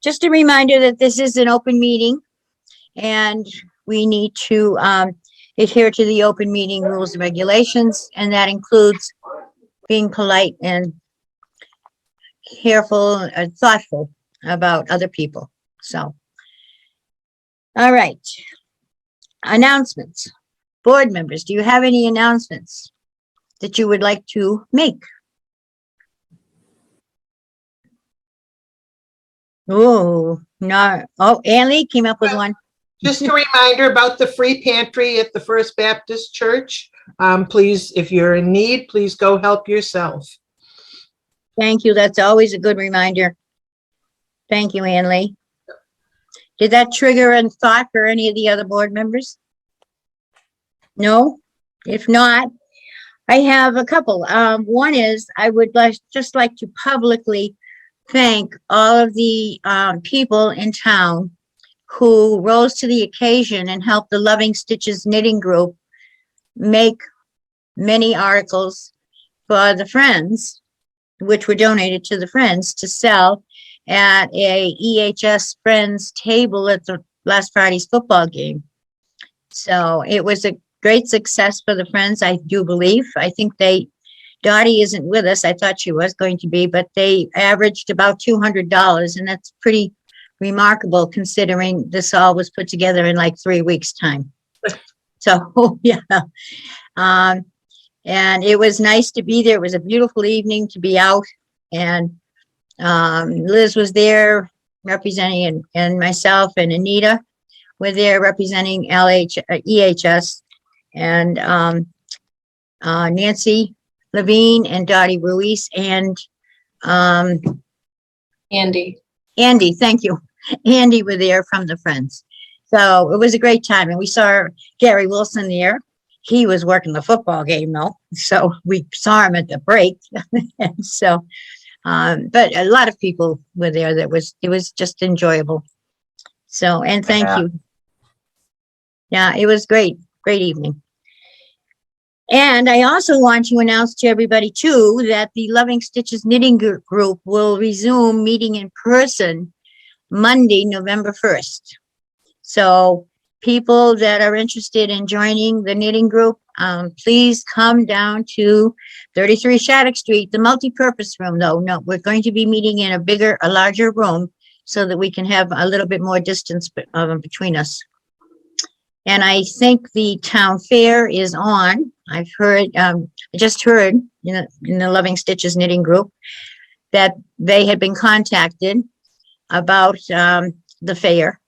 just a reminder that this is an open meeting and we need to adhere to the open meeting rules and regulations, and that includes being polite and careful and thoughtful about other people. So, all right. Announcements. Board members, do you have any announcements that you would like to make? Oh, no. Oh, Ann Lee came up with one. Just a reminder about the free pantry at the First Baptist Church. Please, if you're in need, please go help yourself. Thank you. That's always a good reminder. Thank you, Ann Lee. Did that trigger a thought for any of the other board members? No? If not, I have a couple. One is I would just like to publicly thank all of the people in town who rose to the occasion and helped the Loving Stitches Knitting Group make many articles for the Friends, which were donated to the Friends to sell at a EHS Friends table at the last Friday's football game. So it was a great success for the Friends, I do believe. I think Dottie isn't with us. I thought she was going to be, but they averaged about $200, and that's pretty remarkable considering this all was put together in like 3 weeks' time. So, yeah. And it was nice to be there. It was a beautiful evening to be out, and Liz was there representing, and myself and Anita were there representing EHS, and Nancy Levine and Dottie Ruiz and Andy. Andy, thank you. Andy were there from the Friends. So it was a great time. And we saw Gary Wilson there. He was working the football game though. So we saw him at the break. And so, but a lot of people were there. It was just enjoyable. So, and thank you. Yeah, it was great. Great evening. And I also want to announce to everybody too that the Loving Stitches Knitting Group will resume meeting in person Monday, November 1st. So people that are interested in joining the knitting group, please come down to 33 Shattuck Street, the multi-purpose room though. No, we're going to be meeting in a larger room so that we can have a little bit more distance between us. And I think the town fair is on. I've heard, I just heard in the Loving Stitches Knitting Group that they had been contacted about the fair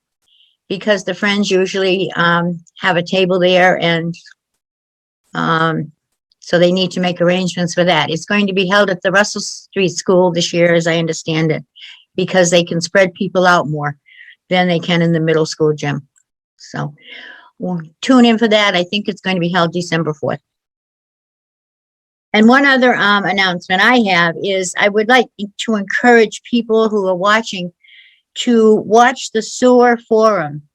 because the Friends usually have a table there, and so they need to make arrangements for that. It's going to be held at the Russell Street School this year, as I understand it, because they can spread people out more than they can in the middle school gym. So we'll tune in for that. I think it's going to be held December 4th. And one other announcement I have is I would like to encourage people who are watching to watch the SEWR Forum.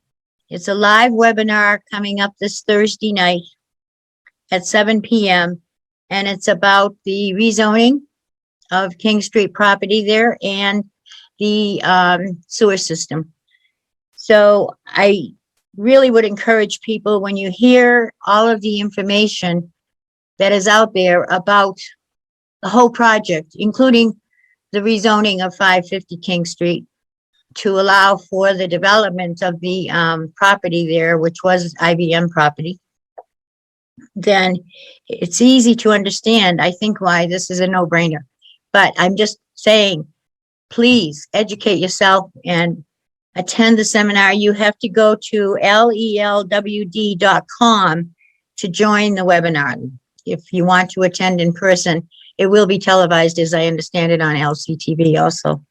It's a live webinar coming up this Thursday night at 7 p.m. And it's about the rezoning of King Street property there and the sewer system. So I really would encourage people, when you hear all of the information that is out there about the whole project, including the rezoning of 550 King Street to allow for the development of the property there, which was IBM property, then it's easy to understand, I think, why this is a no-brainer. But I'm just saying, please educate yourself and attend the seminar. You have to go to lelwd.com to join the webinar. If you want to attend in person, it will be televised, as I understand it, on LCTV also.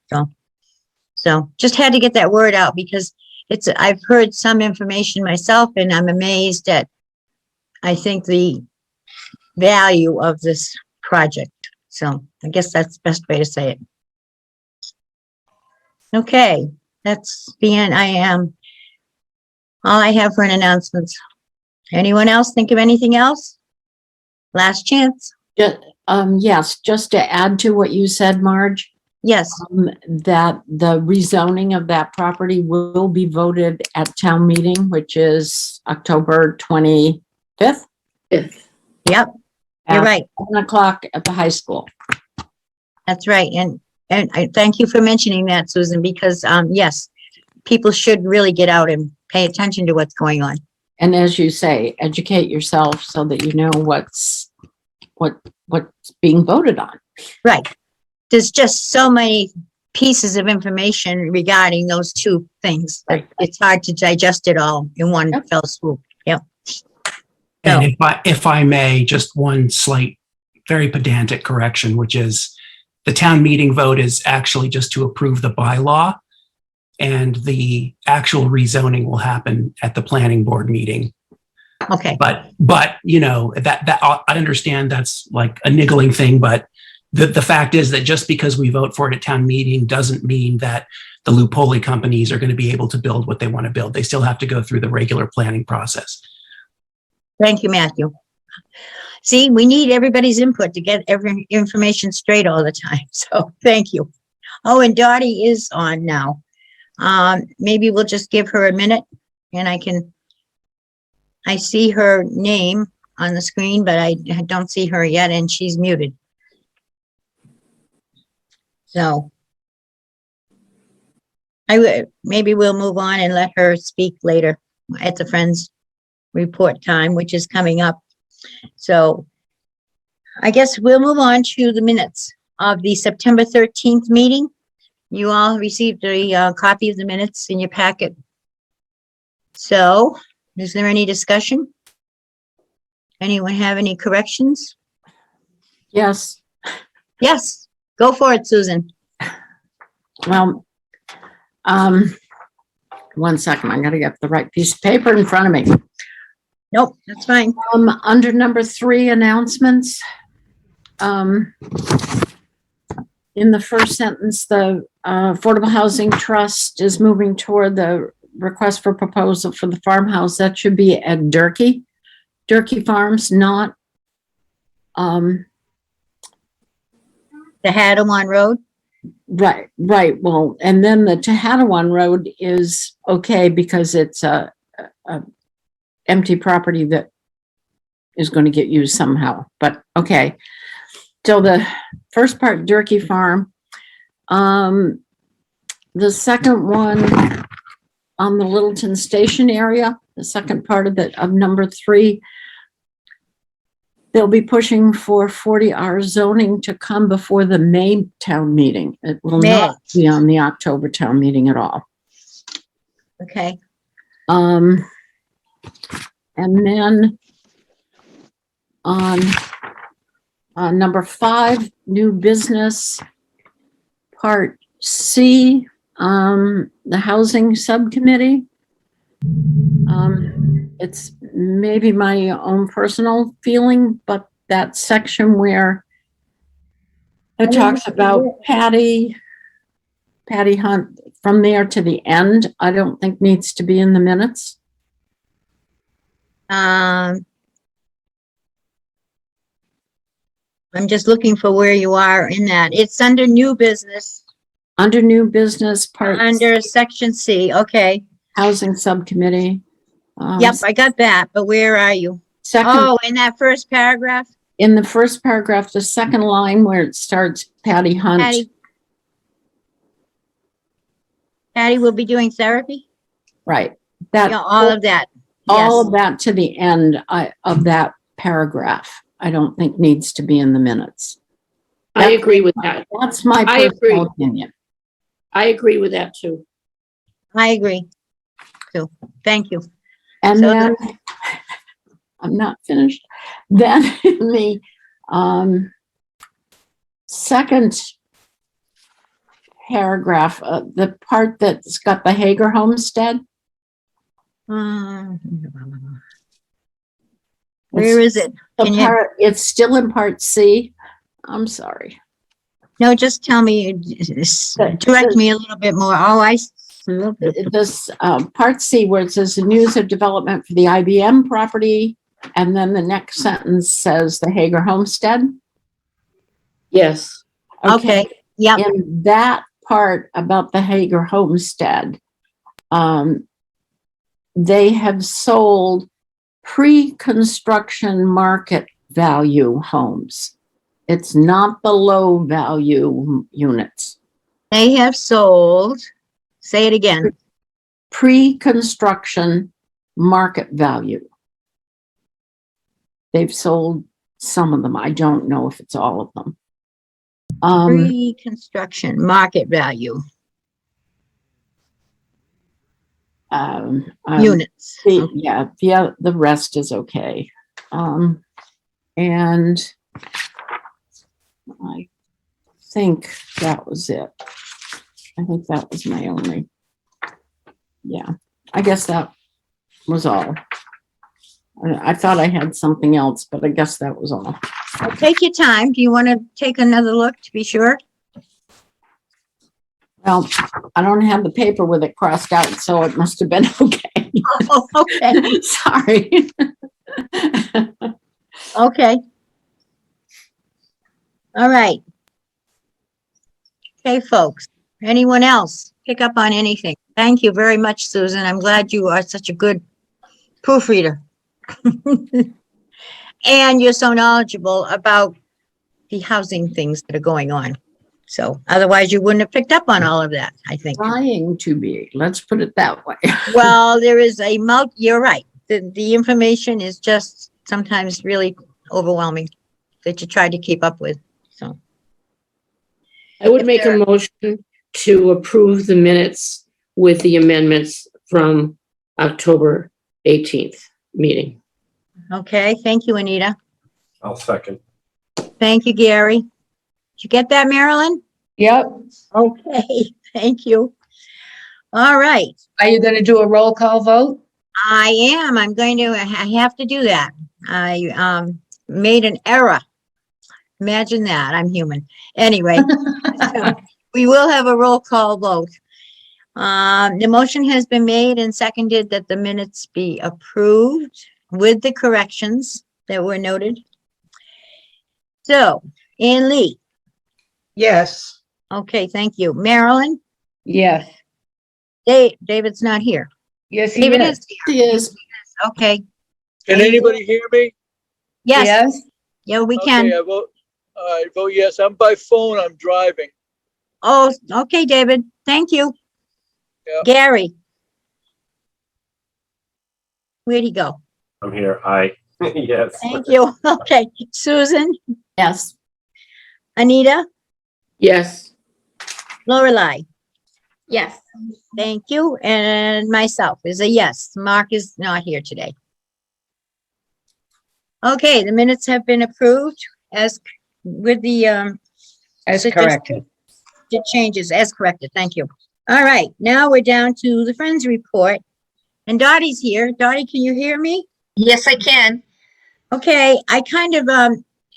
So just had to get that word out because I've heard some information myself, and I'm amazed at, I think, the value of this project. So I guess that's the best way to say it. Okay, that's the end. All I have for an announcements. Anyone else think of anything else? Last chance. Yes, just to add to what you said, Marge, Yes, that the rezoning of that property will be voted at town meeting, which is October 25th. Fifth. yep, you're at right. 10 o'clock at the high school. That's right. And I thank you for mentioning that, Susan, because, yes, people should really get out and pay attention to what's going on. And as you say, educate yourself so that you know what's being voted on. Right. There's just so many pieces of information regarding those two things. Right. It's hard to digest it all in one Yep. fell swoop. Yep. And if I may, just one slight, very pedantic correction, which is the town meeting vote is actually just to approve the bylaw, and the actual rezoning will happen at the planning board meeting. Okay. But you know, that I understand that's like a niggling thing, but the fact is that just because we vote for it at town meeting doesn't mean that the Lupoli companies are going to be able to build what they want to build. They still have to go through the regular planning process. Thank you, Matthew. See, we need everybody's input to get every information straight all the time. So thank you. Oh, and Dottie is on now. Maybe we'll just give her a minute and I see her name on the screen, but I don't see her yet and she's muted. So maybe we'll move on and let her speak later at the Friends report time, which is coming up. So I guess we'll move on to the minutes of the September 13th meeting. You all received a copy of the minutes in your packet. So is there any discussion? Anyone have any corrections? Yes. Yes, go for it, Susan. Well, one second. I got to get the right piece of paper in front of me. Nope, that's fine. Under number 3, announcements. In the first sentence, the Affordable Housing Trust is moving toward the request for proposal for the farmhouse. That should be at Durkee Farms, not The Hadamon Road. right. Well, and then the Tehadawon Road is okay because it's a empty property that is going to get used somehow, but okay. So the first part, Durkee Farm. The second one on the Littleton Station area, the second part of number 3, they'll be pushing for 40R zoning to come before the May town meeting. It will not be on the October town meeting at all. Okay, And then on number 5, new business, part C, the housing subcommittee. It's maybe my own personal feeling, but that section where it talks about Patty Hunt from there to the end, I don't think needs to be in the minutes. I'm just looking for where you are in that. It's under new business, Under new business, part under section C. Okay. housing subcommittee. Yep, I got that, but where are you? Second, Oh, in that first paragraph? in the first paragraph, the second line where it starts Patty Hunt. Patty will be doing therapy? Right. Yeah, That, all of that. all Yes. of that to the end of that paragraph, I don't think needs to be in the minutes. I agree with that. That's my I agree. personal opinion. I agree with that too. I agree. So, thank you. And So then, I'm not finished. Then in the second paragraph, the part that's got the Hager homestead. Where is it? Can you- It's still in part C. I'm sorry. No, just tell me, direct me a little bit more. Oh, This part C where it says the news of development for the IBM property, and then the next sentence says the Hager homestead. Yes. Okay. Yep, in that part about the Hager homestead, they have sold pre-construction market value homes. It's not the low value units. they have sold, say it again, Pre-construction market value. They've sold some of them. I don't know if it's all of them. pre-construction market value units. Yeah, the rest is okay. And I think that was it. I think that was my only, yeah, I guess that was all. I thought I had something else, but I guess that was all. Well, take your time. Do you want to take another look to be sure? Well, I don't have the paper with it crossed out, so it must have been okay. Oh, okay, Sorry. okay. All right. Okay, folks. Anyone else pick up on anything? Thank you very much, Susan. I'm glad you are such a good proofreader. And you're so knowledgeable about the housing things that are going on. So otherwise you wouldn't have picked up on all of that, I think. Trying to be, let's put it that way. Well, there is you're right. The information is just sometimes really overwhelming that you try to keep up with, so. I would If make a there- motion to approve the minutes with the amendments from October 18th meeting. Okay, thank you, Anita. I'll second. Thank you, Gary. Did you get that, Marilyn? Yep. Okay, thank you. All right, Are you going to do a roll call vote? I am. I have to do that. I made an error. Imagine that. I'm human. Anyway, so we will have a roll call vote. The motion has been made and seconded that the minutes be approved with the corrections that were noted. So, Ann Lee, Yes. okay, thank you. Marilyn, Yes. David's not here. Yes, he David is. is here. It is. Okay, Can anybody hear me? yes, yeah, we can. Okay, I vote yes. I'm by phone. I'm driving. Oh, okay, David, thank you. Yep. Gary. Where'd he go? I'm here. Aye. Yes. Thank you. Okay, Susan, Yes. Anita, Yes. Lorelei, Yes. thank you, and myself is a yes. Mark is not here today. Okay, the minutes have been approved as with the As suggested corrected. changes as corrected. Thank you. All right, now we're down to the Friends report. And Dottie's here. Dottie, can you hear me? Yes, I can. Okay, I kind of,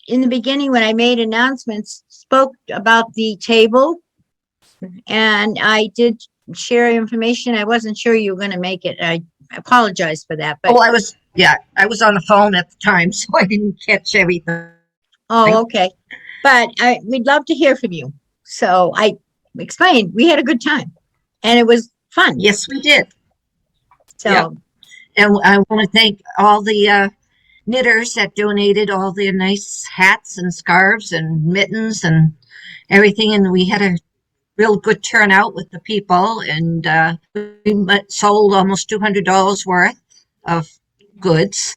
in the beginning, when I made announcements, spoke about the table. And I did share information. I wasn't sure you were gonna make it. I apologize for that, but, Oh, I was on the phone at the time, so I didn't catch everything. oh, okay. But we'd love to hear from you. So I explained, we had a good time and it was fun. Yes, we did. So, yeah. And I want to thank all the knitters that donated all their nice hats and scarves and mittens and everything. And we had a real good turnout with the people, and we sold almost $200 worth of goods.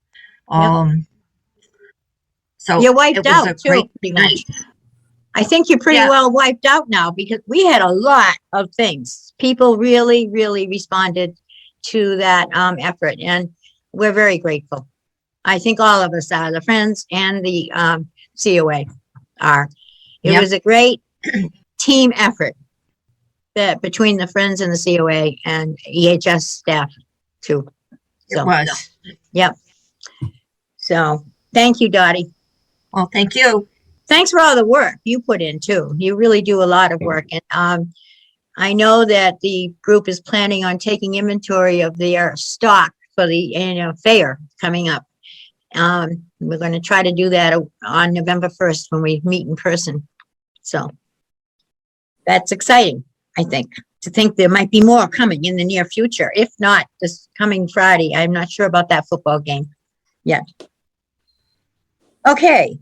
So you're wiped it was out a too, great pretty night. much. I think you're pretty Yeah. well wiped out now because we had a lot of things. People really, really responded to that effort, and we're very grateful. I think all of us are, the Friends and the COA are. It Yep. was a great team effort that between the Friends and the COA and EHS staff too. It So, was. so thank you, Dottie. Well, thank you. Thanks for all the work you put in too. You really do a lot of work. And I know that the group is planning on taking inventory of their stock for the annual fair coming up. We're going to try to do that on November 1st when we meet in person. So That's exciting, I think, to think there might be more coming in the near future. If not this coming Friday, I'm not sure about that football game yet. Okay,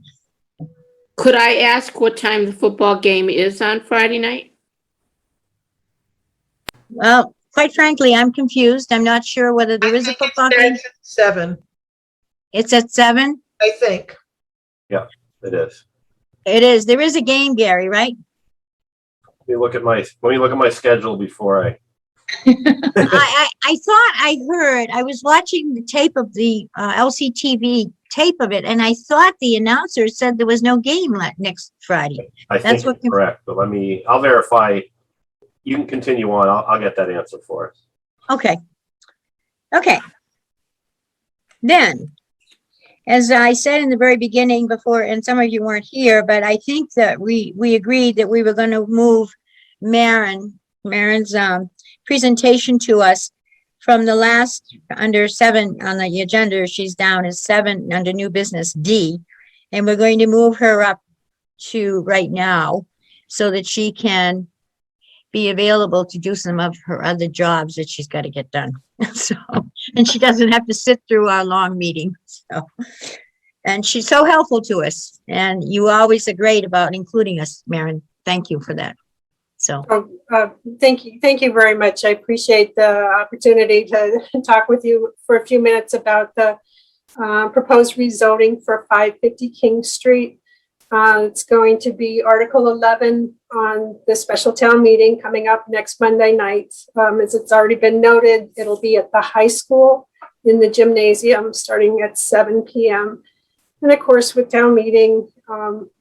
Could I ask what time the football game is on Friday night? well, quite frankly, I'm confused. I'm not sure whether there is a football game. 7, It's at 7? I think. It is. It is. There is a game, Gary, right? Let me look at my schedule before I. I thought I heard, I was watching the tape of the LCTV tape of it, and I thought the announcer said there was no game next Friday. I That's think what- it's correct, but I'll verify. You can continue on. I'll get that answer for us. Okay. Okay. Then, as I said in the very beginning before, and some of you weren't here, but I think that we agreed that we were going to move Marin's presentation to us from the last under 7 on the agenda. She's down as 7 under new business D, and we're going to move her up to right now so that she can be available to do some of her other jobs that she's got to get done. So, and she doesn't have to sit through our long meeting. So, and she's so helpful to us, and you always are great about including us, Marin. Thank you for that. So, Thank you very much. I appreciate the opportunity to talk with you for a few minutes about the proposed rezoning for 550 King Street. It's going to be Article 11 on the special town meeting coming up next Monday night. As it's already been noted, it'll be at the high school in the gymnasium starting at 7 p.m. And of course, with town meeting,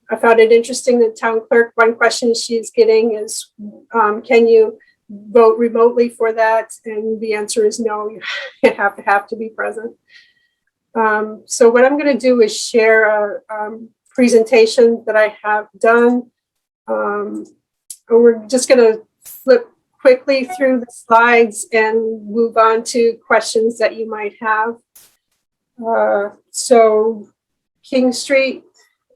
I found it interesting that town clerk, one question she's getting is, can you vote remotely for that? And the answer is no, you have to be present. So what I'm going to do is share a presentation that I have done. We're just going to flip quickly through the slides and move on to questions that you might have. So King Street,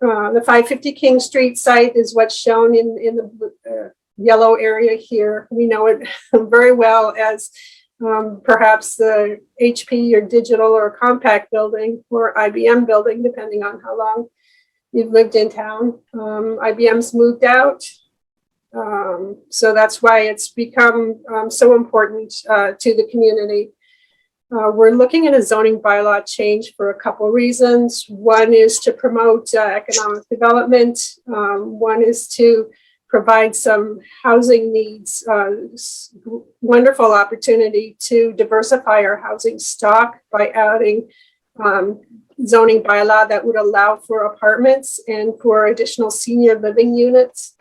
the 550 King Street site is what's shown in the yellow area here. We know it very well as perhaps the HP or Digital or Compact building or IBM building, depending on how long you've lived in town. IBM's moved out. So that's why it's become so important to the community. We're looking at a zoning bylaw change for a couple of reasons. One is to promote economic development. One is to provide some housing needs, wonderful opportunity to diversify our housing stock by adding zoning bylaw that would allow for apartments and for additional senior living units.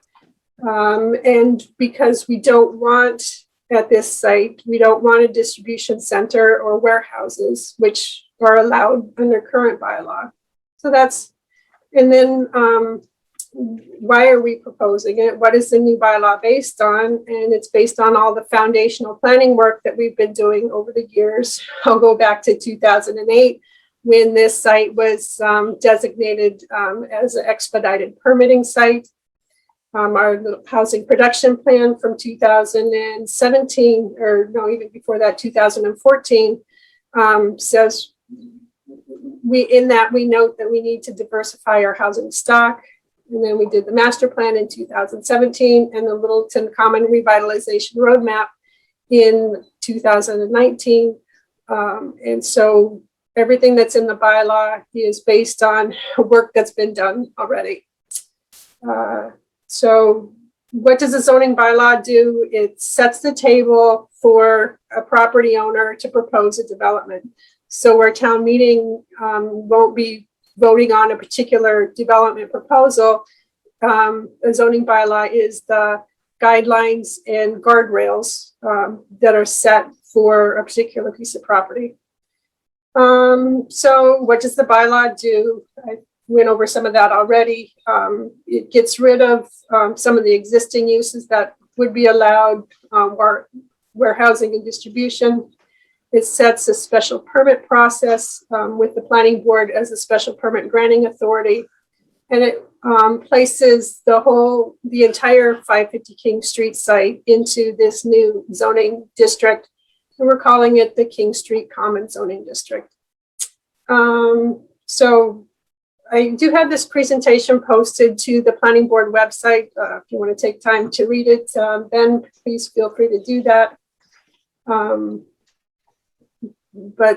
And because we don't want at this site, we don't want a distribution center or warehouses, which are allowed under current bylaw. So that's, and then why are we proposing it? What is the new bylaw based on? And it's based on all the foundational planning work that we've been doing over the years. I'll go back to 2008 when this site was designated as an expedited permitting site. Our housing production plan from 2017, or no, even before that, 2014, says we note that we need to diversify our housing stock. And then we did the master plan in 2017 and the Littleton Common Revitalization Roadmap in 2019. And so everything that's in the bylaw is based on work that's been done already. So what does a zoning bylaw do? It sets the table for a property owner to propose a development. So our town meeting won't be voting on a particular development proposal. A zoning bylaw is the guidelines and guardrails that are set for a particular piece of property. So what does the bylaw do? I went over some of that already. It gets rid of some of the existing uses that would be allowed, warehousing and distribution. It sets a special permit process with the planning board as a special permit granting authority. And it places the entire 550 King Street site into this new zoning district. And we're calling it the King Street Common Zoning District. So I do have this presentation posted to the planning board website. If you want to take time to read it, then please feel free to do that. But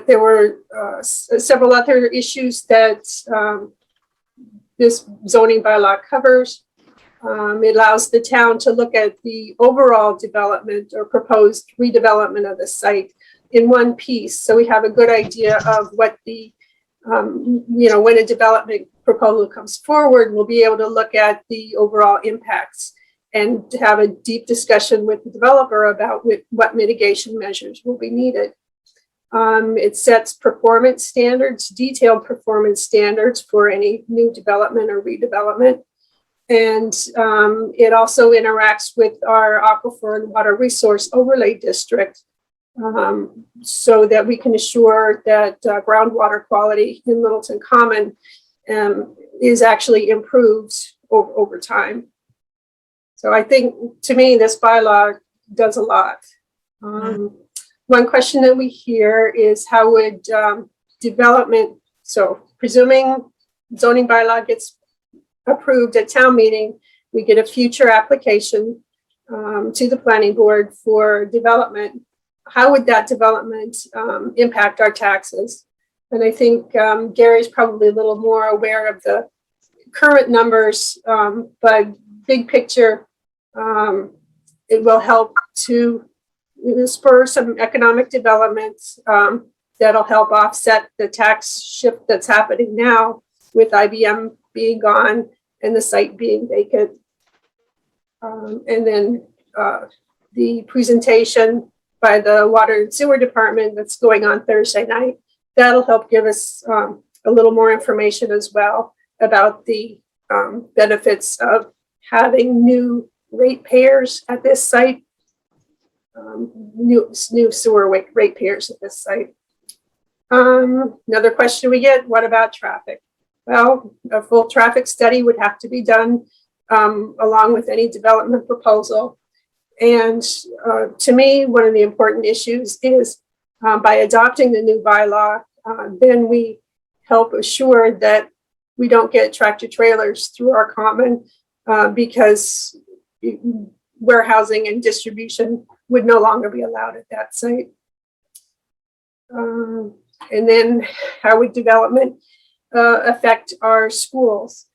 there were several other issues that this zoning bylaw covers. It allows the town to look at the overall development or proposed redevelopment of the site in one piece. So we have a good idea of what the, when a development proposal comes forward, we'll be able to look at the overall impacts and have a deep discussion with the developer about what mitigation measures will be needed. It sets performance standards, detailed performance standards for any new development or redevelopment. And it also interacts with our Aquifer and Water Resource Overlay District so that we can assure that groundwater quality in Littleton Common is actually improved over time. So I think, to me, this bylaw does a lot. One question that we hear is how would development, so presuming zoning bylaw gets approved at town meeting, we get a future application to the planning board for development. How would that development impact our taxes? And I think Gary's probably a little more aware of the current numbers, but big picture, it will help to spur some economic development that'll help offset the tax shift that's happening now with IBM being gone and the site being vacant. And then the presentation by the Water and Sewer Department that's going on Thursday night, that'll help give us a little more information as well about the benefits of having new ratepayers at this site. New sewer ratepayers at this site. Another question we get, what about traffic? Well, a full traffic study would have to be done along with any development proposal. And to me, one of the important issues is by adopting the new bylaw, then we help assure that we don't get tractor trailers through our common because warehousing and distribution would no longer be allowed at that site. And then how would development affect our schools?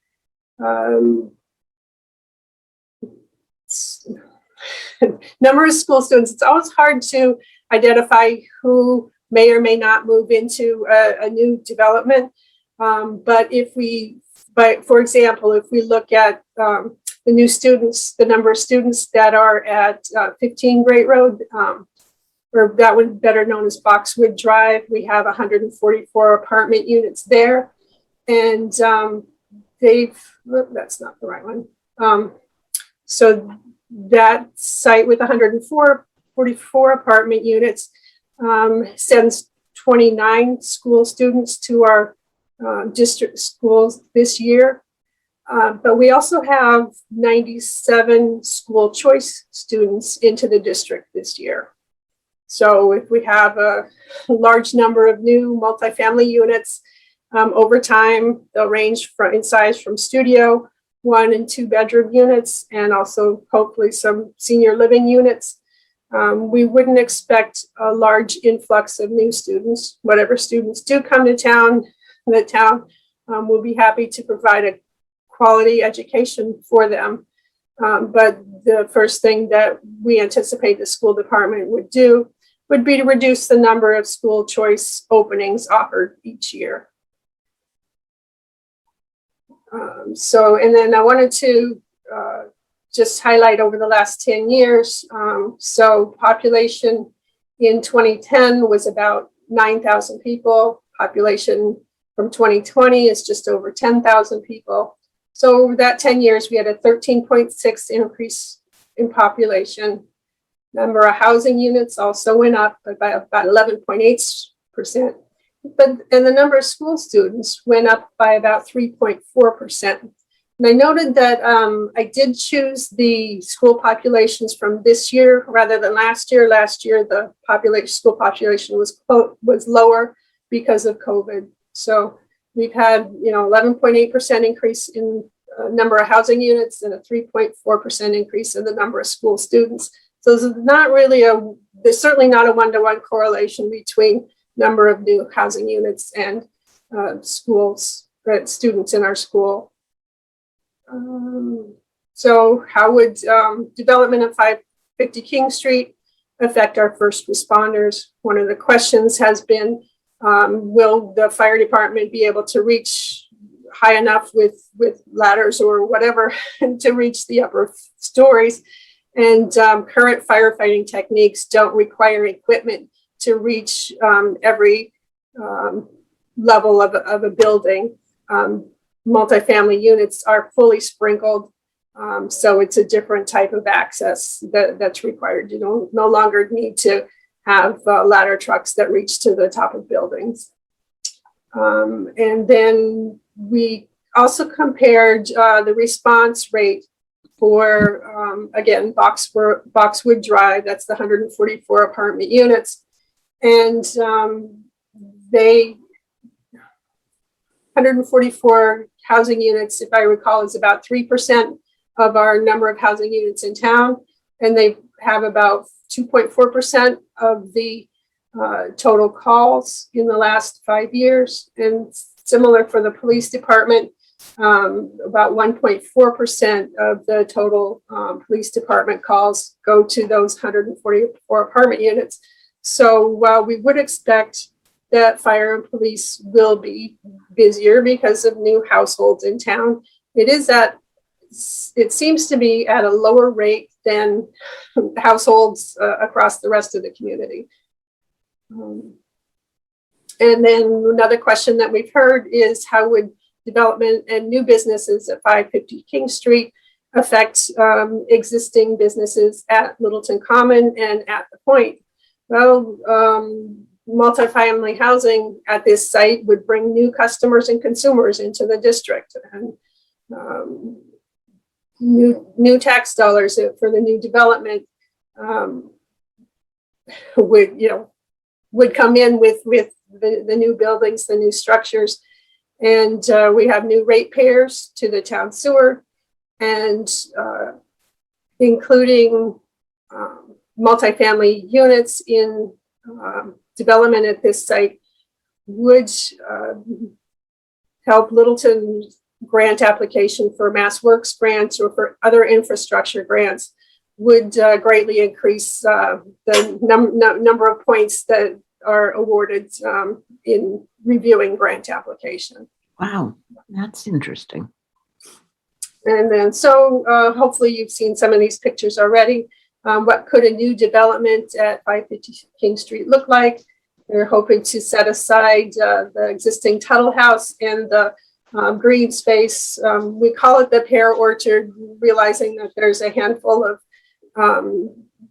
Number of school students, it's always hard to identify who may or may not move into a new development. But for example, if we look at the new students, the number of students that are at 15 Great Road, or that one better known as Boxwood Drive, we have 144 apartment units there. And that's not the right one. So that site with 144 apartment units sends 29 school students to our district schools this year. But we also have 97 school choice students into the district this year. So if we have a large number of new multifamily units over time, they'll range in size from studio, 1 and 2 bedroom units, and also hopefully some senior living units. We wouldn't expect a large influx of new students. Whatever students do come to town, the town will be happy to provide a quality education for them. But the first thing that we anticipate the school department would do would be to reduce the number of school choice openings offered each year. And then I wanted to just highlight over the last 10 years. So population in 2010 was about 9,000 people. Population from 2020 is just over 10,000 people. So over that 10 years, we had a 13.6 increase in population. Number of housing units also went up by about 11.8%. And the number of school students went up by about 3.4%. And I noted that I did choose the school populations from this year rather than last year. Last year, the school population was lower because of COVID. So we've had, 11.8% increase in number of housing units and a 3.4% increase in the number of school students. So there's certainly not a one-to-one correlation between number of new housing units and students in our school. So how would development of 550 King Street affect our first responders? One of the questions has been, will the fire department be able to reach high enough with ladders or whatever to reach the upper stories? And current firefighting techniques don't require equipment to reach every level of a building. Multifamily units are fully sprinkled, so it's a different type of access that's required. You no longer need to have ladder trucks that reach to the top of buildings. And then we also compared the response rate for, again, Boxwood Drive, that's the 144 apartment units. And 144 housing units, if I recall, is about 3% of our number of housing units in town. And they have about 2.4% of the total calls in the last 5 years. And similar for the police department, about 1.4% of the total police department calls go to those 144 apartment units. So while we would expect that fire and police will be busier because of new households in town, it seems to be at a lower rate than households across the rest of the community. And then another question that we've heard is, how would development and new businesses at 550 King Street affect existing businesses at Littleton Common and at the Point? Well, multifamily housing at this site would bring new customers and consumers into the district, and new tax dollars for the new development would come in with the new buildings, the new structures. And we have new ratepayers to the town sewer, and including multifamily units in development at this site would help Littleton grant application for Mass Works grants or for other infrastructure grants, would greatly increase the number of points that are awarded in reviewing grant application. Wow, that's interesting. And then, so hopefully you've seen some of these pictures already. What could a new development at 550 King Street look like? They're hoping to set aside the existing Tuttle House and the green space. We call it the pear orchard, realizing that there's a handful of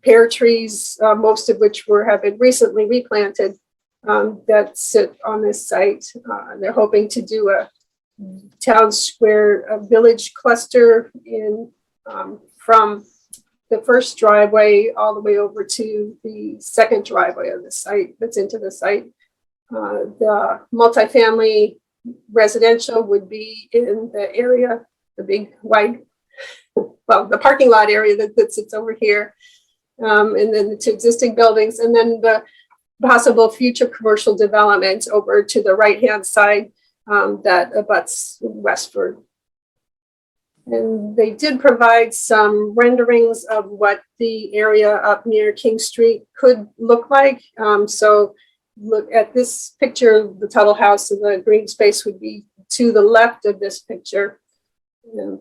pear trees, most of which have been recently replanted, that sit on this site. They're hoping to do a town square, village cluster from the first driveway all the way over to the second driveway of the site that's into the site. The multifamily residential would be in the area, the big wide, the parking lot area that sits over here. And then the two existing buildings, and then the possible future commercial development over to the right-hand side that abuts westward. And they did provide some renderings of what the area up near King Street could look like. So look at this picture, the Tuttle House and the green space would be to the left of this picture.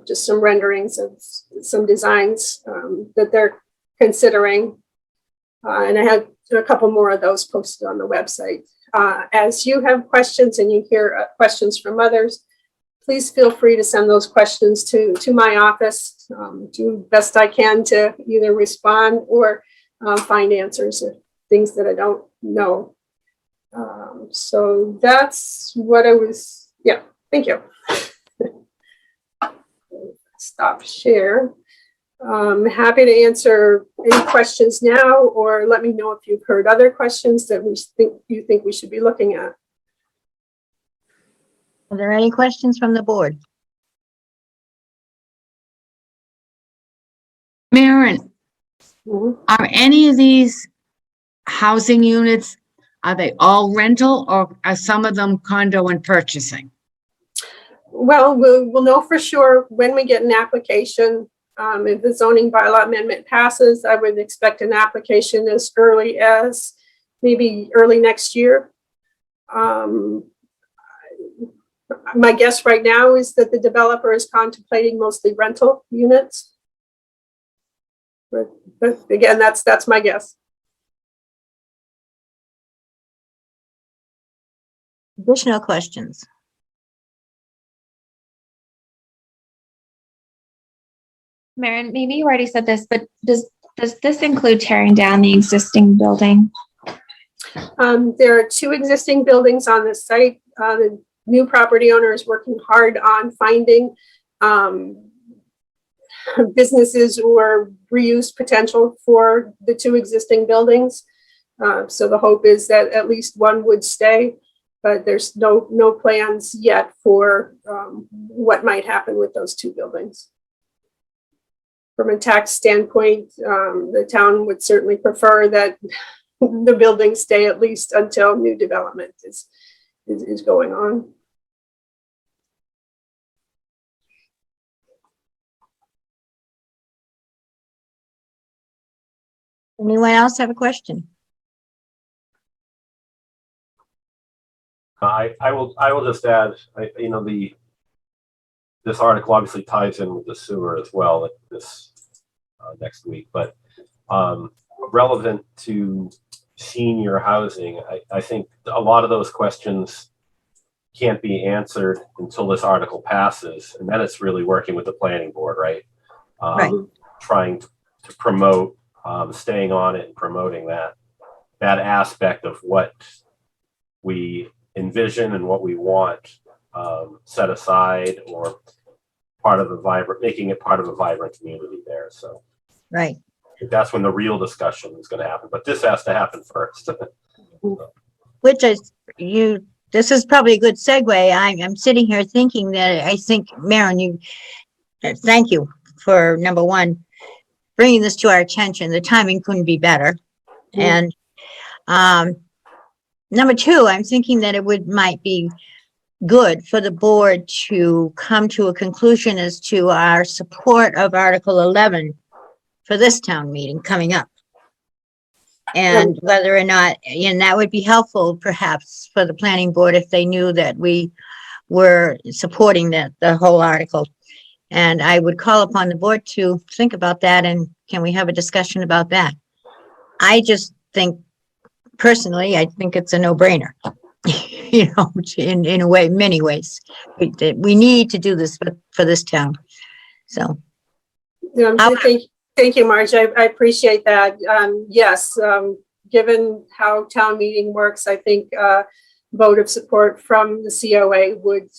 Just some renderings of some designs that they're considering. And I have a couple more of those posted on the website. As you have questions and you hear questions from others, please feel free to send those questions to my office. Do best I can to either respond or find answers to things that I don't know. So that's what I was, yeah, thank you. stop share. Happy to answer any questions now, or let me know if you've heard other questions that you think we should be looking at. Are there any questions from the board? Maren, Mhm. are any of these housing units, are they all rental or are some of them condo and purchasing? Well, we'll know for sure when we get an application. If the zoning bylaw amendment passes, I would expect an application as early as maybe early next year. My guess right now is that the developer is contemplating mostly rental units. But again, that's my guess. Additional questions? Maren, maybe you already said this, but does this include tearing down the existing building? There are 2 existing buildings on the site. The new property owner is working hard on finding businesses or reuse potential for the 2 existing buildings. So the hope is that at least one would stay, but there's no plans yet for what might happen with those 2 buildings. From a tax standpoint, the town would certainly prefer that the buildings stay at least until new development is going on. Anyone else have a question? I will just add, this article obviously ties in with the sewer as well this next week, but relevant to senior housing, I think a lot of those questions can't be answered until this article passes, and then it's really working with the planning board, right? Right. Trying to promote, staying on it and promoting that aspect of what we envision and what we want set aside, or making it part of a vibrant community there. So Right. I think that's when the real discussion is going to happen, but this has to happen first. Which this is probably a good segue. I'm sitting here thinking that I think, Maren, thank you for number one, bringing this to our attention. The timing couldn't be better. And number two, I'm thinking that it might be good for the board to come to a conclusion as to our support of Article 11 for this town meeting coming up. And whether or not, and that would be helpful perhaps for the planning board if they knew that we were supporting the whole article. And I would call upon the board to think about that, and can we have a discussion about that? I just think, personally, I think it's a no-brainer, in a way, many ways. We need to do this for this town. So. Thank you, Marge. I appreciate that. Yes, given how town meeting works, I think vote of support from the COA would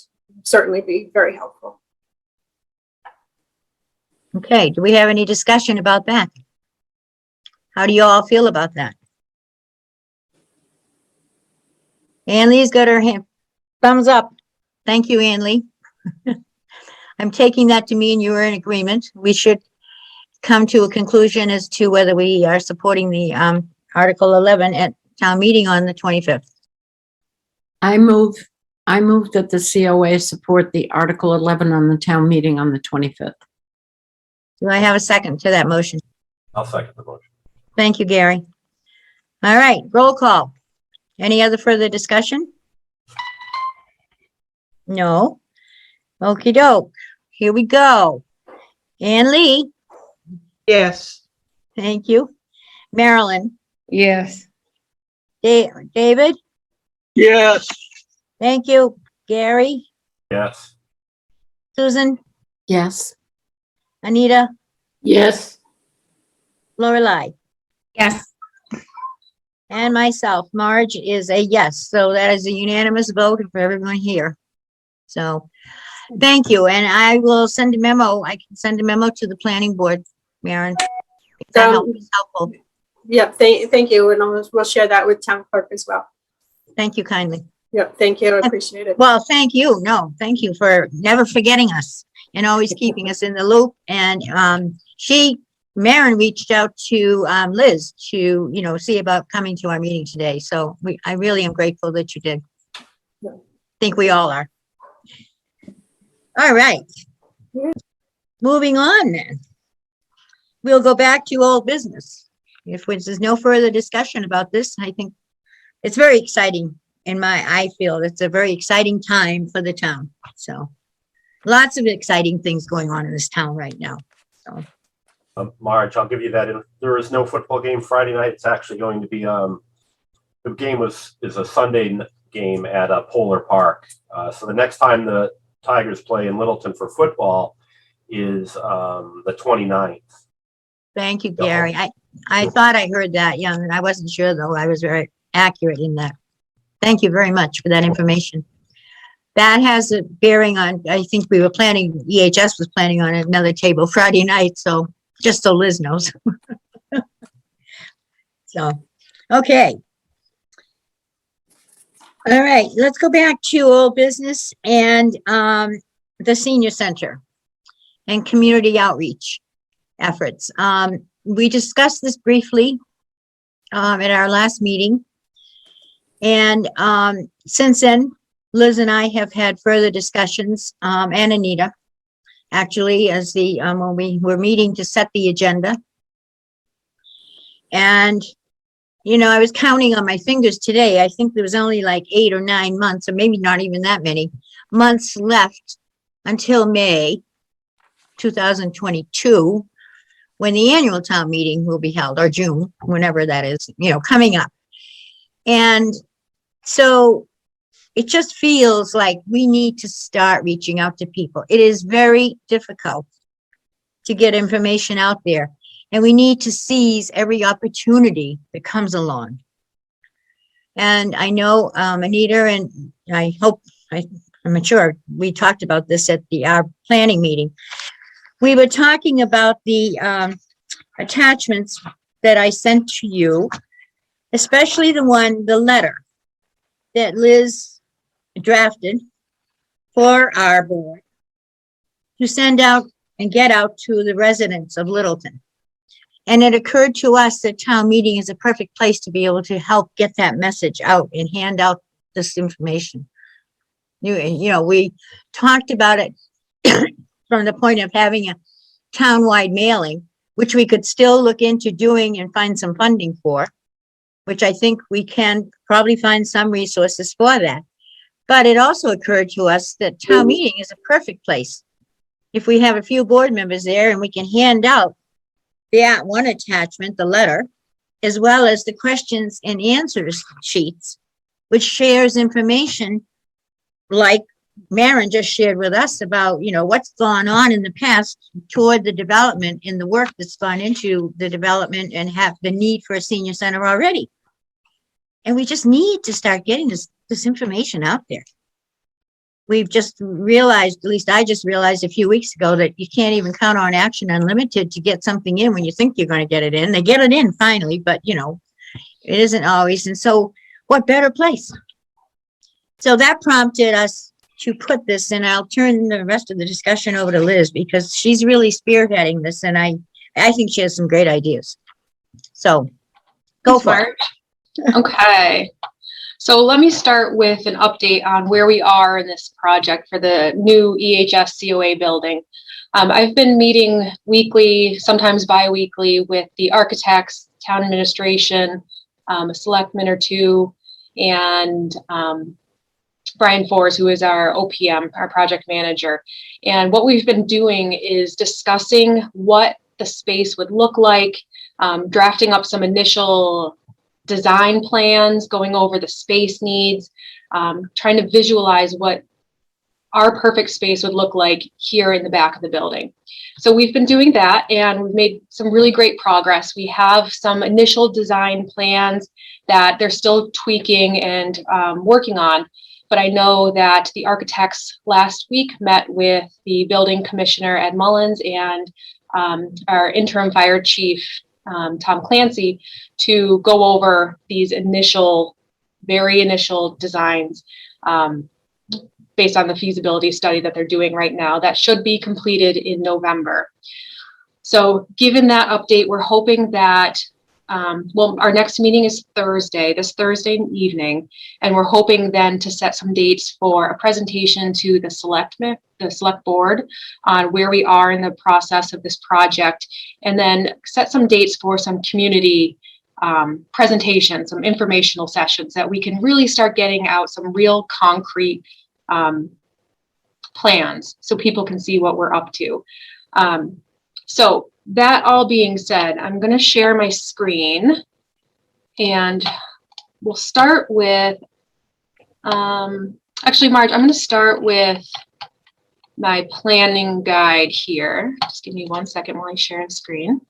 certainly be very helpful. Okay, do we have any discussion about that? How do you all feel about that? Ann Lee's got her hand, thumbs up. Thank you, Ann Lee. I'm taking that to mean you are in agreement. We should come to a conclusion as to whether we are supporting the Article 11 at town meeting on the 25th. I move that the COA support the Article 11 on the town meeting on the 25th. Do I have a second to that motion? I'll second the motion. Thank you, Gary. All right, roll call. Any other further discussion? No. Okey doke. Here we go. Ann Lee, Yes. thank you. Marilyn, Yes. David, Yes. thank you. Gary, Yes. Susan, Yes. Anita, Yes. Lorelei, Yes. and myself. Marge is a yes. So that is a unanimous vote for everyone here. So Thank you, and I will send a memo. I can send a memo to the planning board, Maren. If that is helpful. Yep, thank you, and we'll share that with town clerk as well. Thank you kindly. Yep, thank you, I appreciate it. Well, thank you. No, thank you for never forgetting us and always keeping us in the loop. And Maren reached out to Liz to, see about coming to our meeting today. So I really am grateful that you did. I think we all are. All right. Moving on then. We'll go back to old business. If there's no further discussion about this, I think it's very exciting. I feel it's a very exciting time for the town. So lots of exciting things going on in this town right now. So Marge, I'll give you that. There is no football game Friday night. It's actually going to be the game is a Sunday game at Polar Park. So the next time the Tigers play in Littleton for football is the 29th. Thank you, Gary. I thought I heard that, and I wasn't sure though. I was very accurate in that. Thank you very much for that information. That has a bearing on, I think EHS was planning on another table Friday night, so just so Liz knows. So, okay. All right, let's go back to old business and the senior center and community outreach efforts. We discussed this briefly at our last meeting. And since then, Liz and I have had further discussions, and Anita, actually, as when we were meeting to set the agenda. And, I was counting on my fingers today. I think there was only like 8 or 9 months, or maybe not even that many months left until May 2022, when the annual town meeting will be held, or June, whenever that is, coming up. And so it just feels like we need to start reaching out to people. It is very difficult to get information out there, and we need to seize every opportunity that comes along. And I know Anita, and I'm sure we talked about this at our planning meeting. We were talking about the attachments that I sent to you, especially the letter that Liz drafted for our board to send out and get out to the residents of Littleton. And it occurred to us that town meeting is a perfect place to be able to help get that message out and hand out this information. We talked about it from the point of having a townwide mailing, which we could still look into doing and find some funding for, which I think we can probably find some resources for that. But it also occurred to us that town meeting is a perfect place. If we have a few board members there and we can hand out that one attachment, the letter, as well as the questions and answers sheets, which shares information like Maren just shared with us about, what's gone on in the past toward the development and the work that's gone into the development and have the need for a senior center already. And we just need to start getting this information out there. We've just realized, at least I just realized a few weeks ago, that you can't even count on Action Unlimited to get something in when you think you're going to get it in. They get it in finally, but it isn't always. And so what better place? So that prompted us to put this, and I'll turn the rest of the discussion over to Liz because she's really spearheading this, and I think she has some great ideas. So go for it. Okay. So let me start with an update on where we are in this project for the new EHS COA building. I've been meeting weekly, sometimes bi-weekly, with the architects, town administration, a selectman or two, and Brian Forrest, who is our OPM, our project manager. And what we've been doing is discussing what the space would look like, drafting up some initial design plans, going over the space needs, trying to visualize what our perfect space would look like here in the back of the building. So we've been doing that, and we've made some really great progress. We have some initial design plans that they're still tweaking and working on, But I know that the architects last week met with the building commissioner, Ed Mullins, and our interim fire chief, Tom Clancy, to go over these very initial designs based on the feasibility study that they're doing right now. That should be completed in November. So given that update, we're hoping that, our next meeting is this Thursday evening, and we're hoping then to set some dates for a presentation to the select board on where we are in the process of this project, and then set some dates for some community presentations, some informational sessions that we can really start getting out some real concrete plans so people can see what we're up to. So that all being said, I'm going to share my screen, and we'll start with, actually, Marge, I'm going to start with my planning guide here. Just give me 1 second while I share the screen.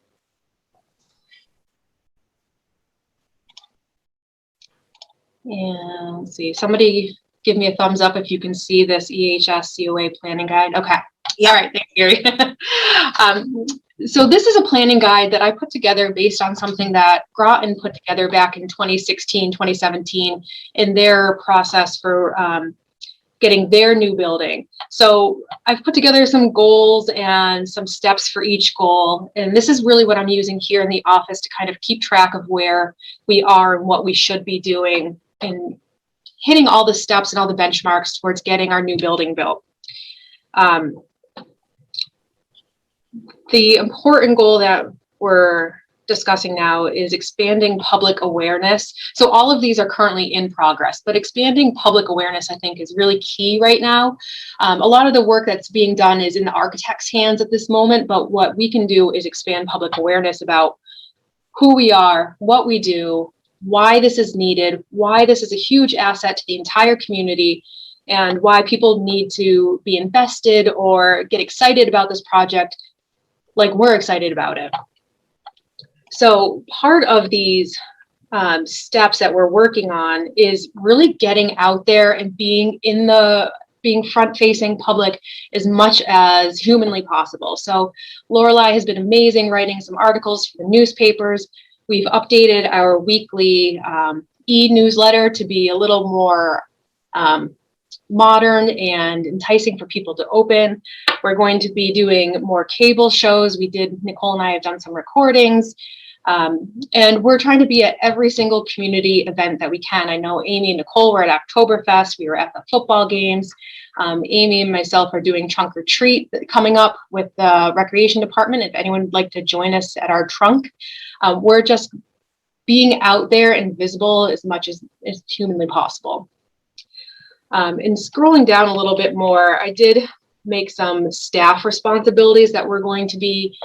And let's see, somebody give me a thumbs up if you can see this EHS COA planning guide. Okay. All right, thanks, Gary. So this is a planning guide that I put together based on something that Groton put together back in 2016, 2017 in their process for getting their new building. So I've put together some goals and some steps for each goal. And this is really what I'm using here in the office to kind of keep track of where we are and what we should be doing and hitting all the steps and all the benchmarks towards getting our new building built. The important goal that we're discussing now is expanding public awareness. So all of these are currently in progress, but expanding public awareness, I think, is really key right now. A lot of the work that's being done is in the architect's hands at this moment, but what we can do is expand public awareness about who we are, what we do, why this is needed, why this is a huge asset to the entire community, and why people need to be invested or get excited about this project like we're excited about it. So part of these steps that we're working on is really getting out there and being front-facing public as much as humanly possible. So Lorelei has been amazing writing some articles for the newspapers. We've updated our weekly e-newsletter to be a little more modern and enticing for people to open. We're going to be doing more cable shows. Nicole and I have done some recordings. And we're trying to be at every single community event that we can. I know Amy and Nicole were at Oktoberfest. We were at the football games. Amy and myself are doing trunk or treat coming up with the recreation department. If anyone would like to join us at our trunk, we're just being out there and visible as much as humanly possible. And scrolling down a little bit more, I did make some staff responsibilities that we're going to be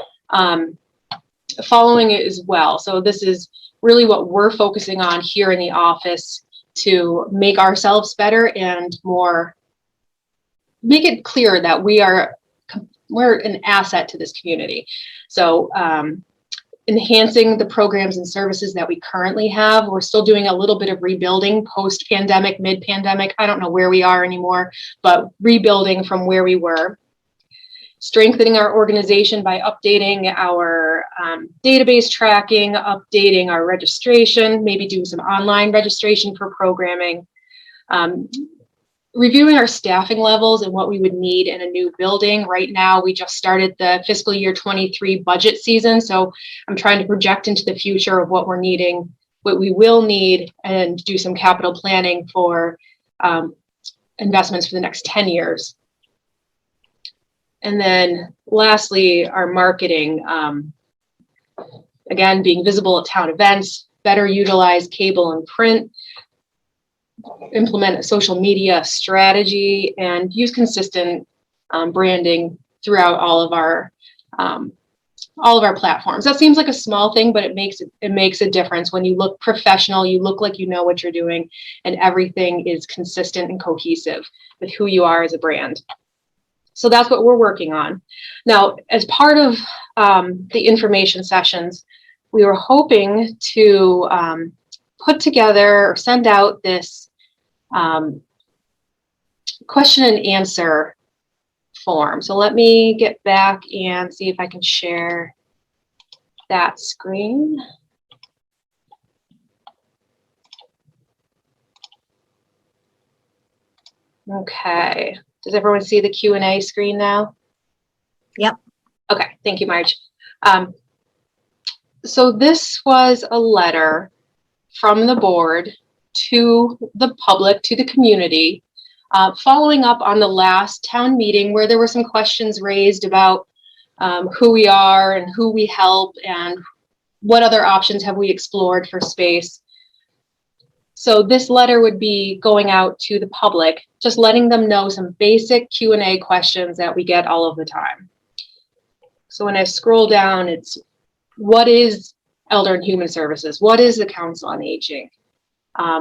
following it as well. So this is really what we're focusing on here in the office to make ourselves better and make it clear that we're an asset to this community. So enhancing the programs and services that we currently have. We're still doing a little bit of rebuilding post-pandemic, mid-pandemic. I don't know where we are anymore, but rebuilding from where we were. Strengthening our organization by updating our database tracking, updating our registration, maybe doing some online registration for programming, reviewing our staffing levels and what we would need in a new building. Right now, we just started the fiscal year 23 budget season, so I'm trying to project into the future of what we're needing, what we will need, and do some capital planning for investments for the next 10 years. And then lastly, our marketing, again, being visible at town events, better utilize cable and print, implement a social media strategy, and use consistent branding throughout all of our platforms. That seems like a small thing, but it makes a difference. When you look professional, you look like you know what you're doing, and everything is consistent and cohesive with who you are as a brand. So that's what we're working on. Now, as part of the information sessions, we were hoping to put together or send out this question and answer form. So let me get back and see if I can share that screen. Okay. Does everyone see the Q&A screen now? Yep. Okay. Thank you, Marge. So this was a letter from the board to the public, to the community, following up on the last town meeting where there were some questions raised about who we are and who we help and what other options have we explored for space. So this letter would be going out to the public, just letting them know some basic Q&A questions that we get all of the time. So when I scroll down, it's what is Elder and Human Services? What is the Council on Aging?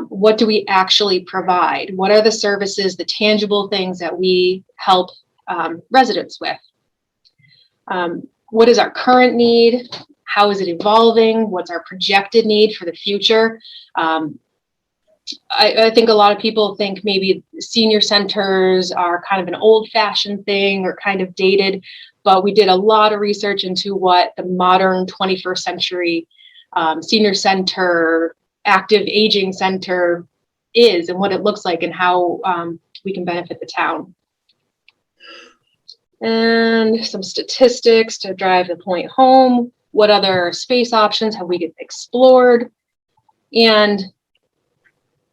What do we actually provide? What are the services, the tangible things that we help residents with? What is our current need? How is it evolving? What's our projected need for the future? I think a lot of people think maybe senior centers are kind of an old-fashioned thing or kind of dated, but we did a lot of research into what the modern 21st century senior center, active aging center is and what it looks like and how we can benefit the town. And some statistics to drive the point home. What other space options have we explored? And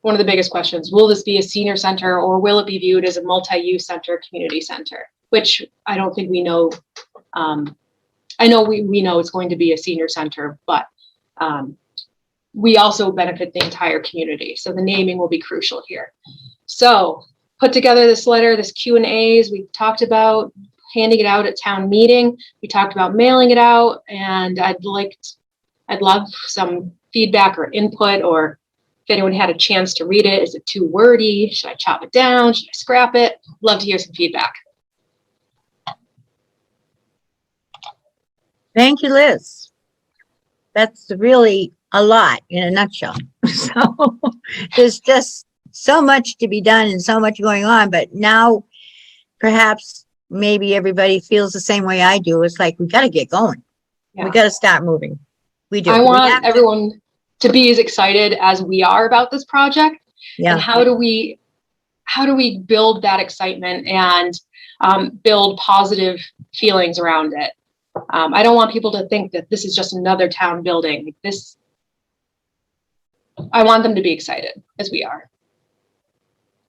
one of the biggest questions, will this be a senior center or will it be viewed as a multi-use center, community center? Which I don't think we know. I know we know it's going to be a senior center, but we also benefit the entire community. So the naming will be crucial here. So put together this letter, this Q&As we talked about, handing it out at town meeting. We talked about mailing it out, and I'd love some feedback or input, or if anyone had a chance to read it. Is it too wordy? Should I chop it down? Should I scrap it? Love to hear some feedback. Thank you, Liz. That's really a lot in a nutshell. So there's just so much to be done and so much going on, but now perhaps maybe everybody feels the same way I do. It's like, we got to get going. Yeah. We got to start moving. We do. I We want have to. everyone to be as excited as we are about this project. Yeah. And how do we build that excitement and build positive feelings around it? I don't want people to think that this is just another town building. I want them to be excited as we are.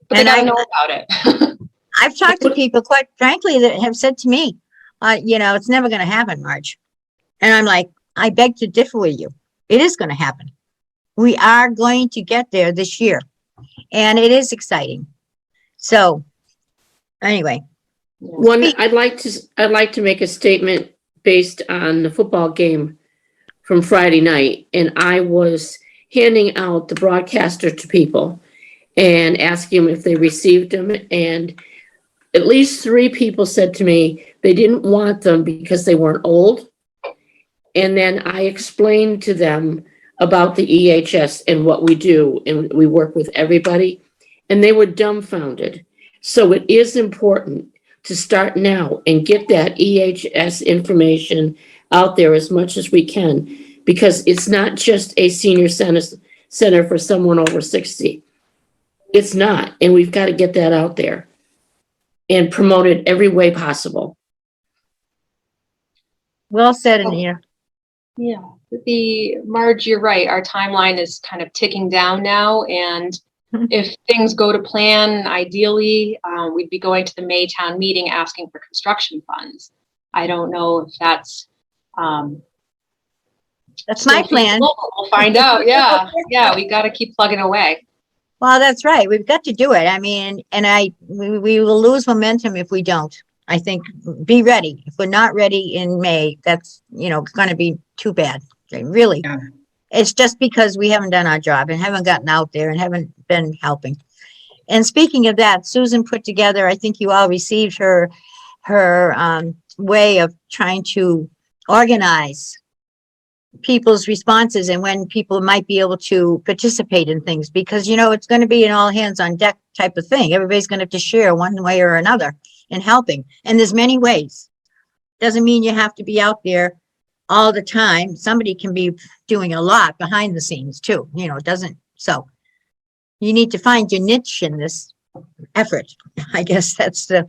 But they gotta know about it. I've talked to people, quite frankly, that have said to me, it's never going to happen, Marge. And I'm like, I beg to differ with you. It is going to happen. We are going to get there this year. And it is exciting. So anyway. I'd like to make a statement based on the football game from Friday night. And I was handing out the broadcaster to people and asking them if they received them. And at least 3 people said to me they didn't want them because they weren't old. And then I explained to them about the EHS and what we do, and we work with everybody, and they were dumbfounded. So it is important to start now and get that EHS information out there as much as we can, because it's not just a senior center for someone over 60. It's not, and we've got to get that out there and promote it every way possible. Well said, Anita. Yeah, Marge, you're right. Our timeline is kind of ticking down now. And if things go to plan, ideally, we'd be going to the May town meeting asking for construction funds. I don't know if that's my plan. We'll find out. Yeah. Yeah. We got to keep plugging away. Well, that's right. We've got to do it. I mean, and we will lose momentum if we don't. I think be ready. If we're not ready in May, that's, going to be too bad. Really. Yeah. It's just because we haven't done our job and haven't gotten out there and haven't been helping. And speaking of that, Susan put together, I think you all received her way of trying to organize people's responses and when people might be able to participate in things, because, you know, it's going to be an all hands on deck type of thing. Everybody's going to have to share one way or another in helping. And there's many ways. Doesn't mean you have to be out there all the time. Somebody can be doing a lot behind the scenes too. You know, it doesn't. So you need to find your niche in this effort. I guess that's the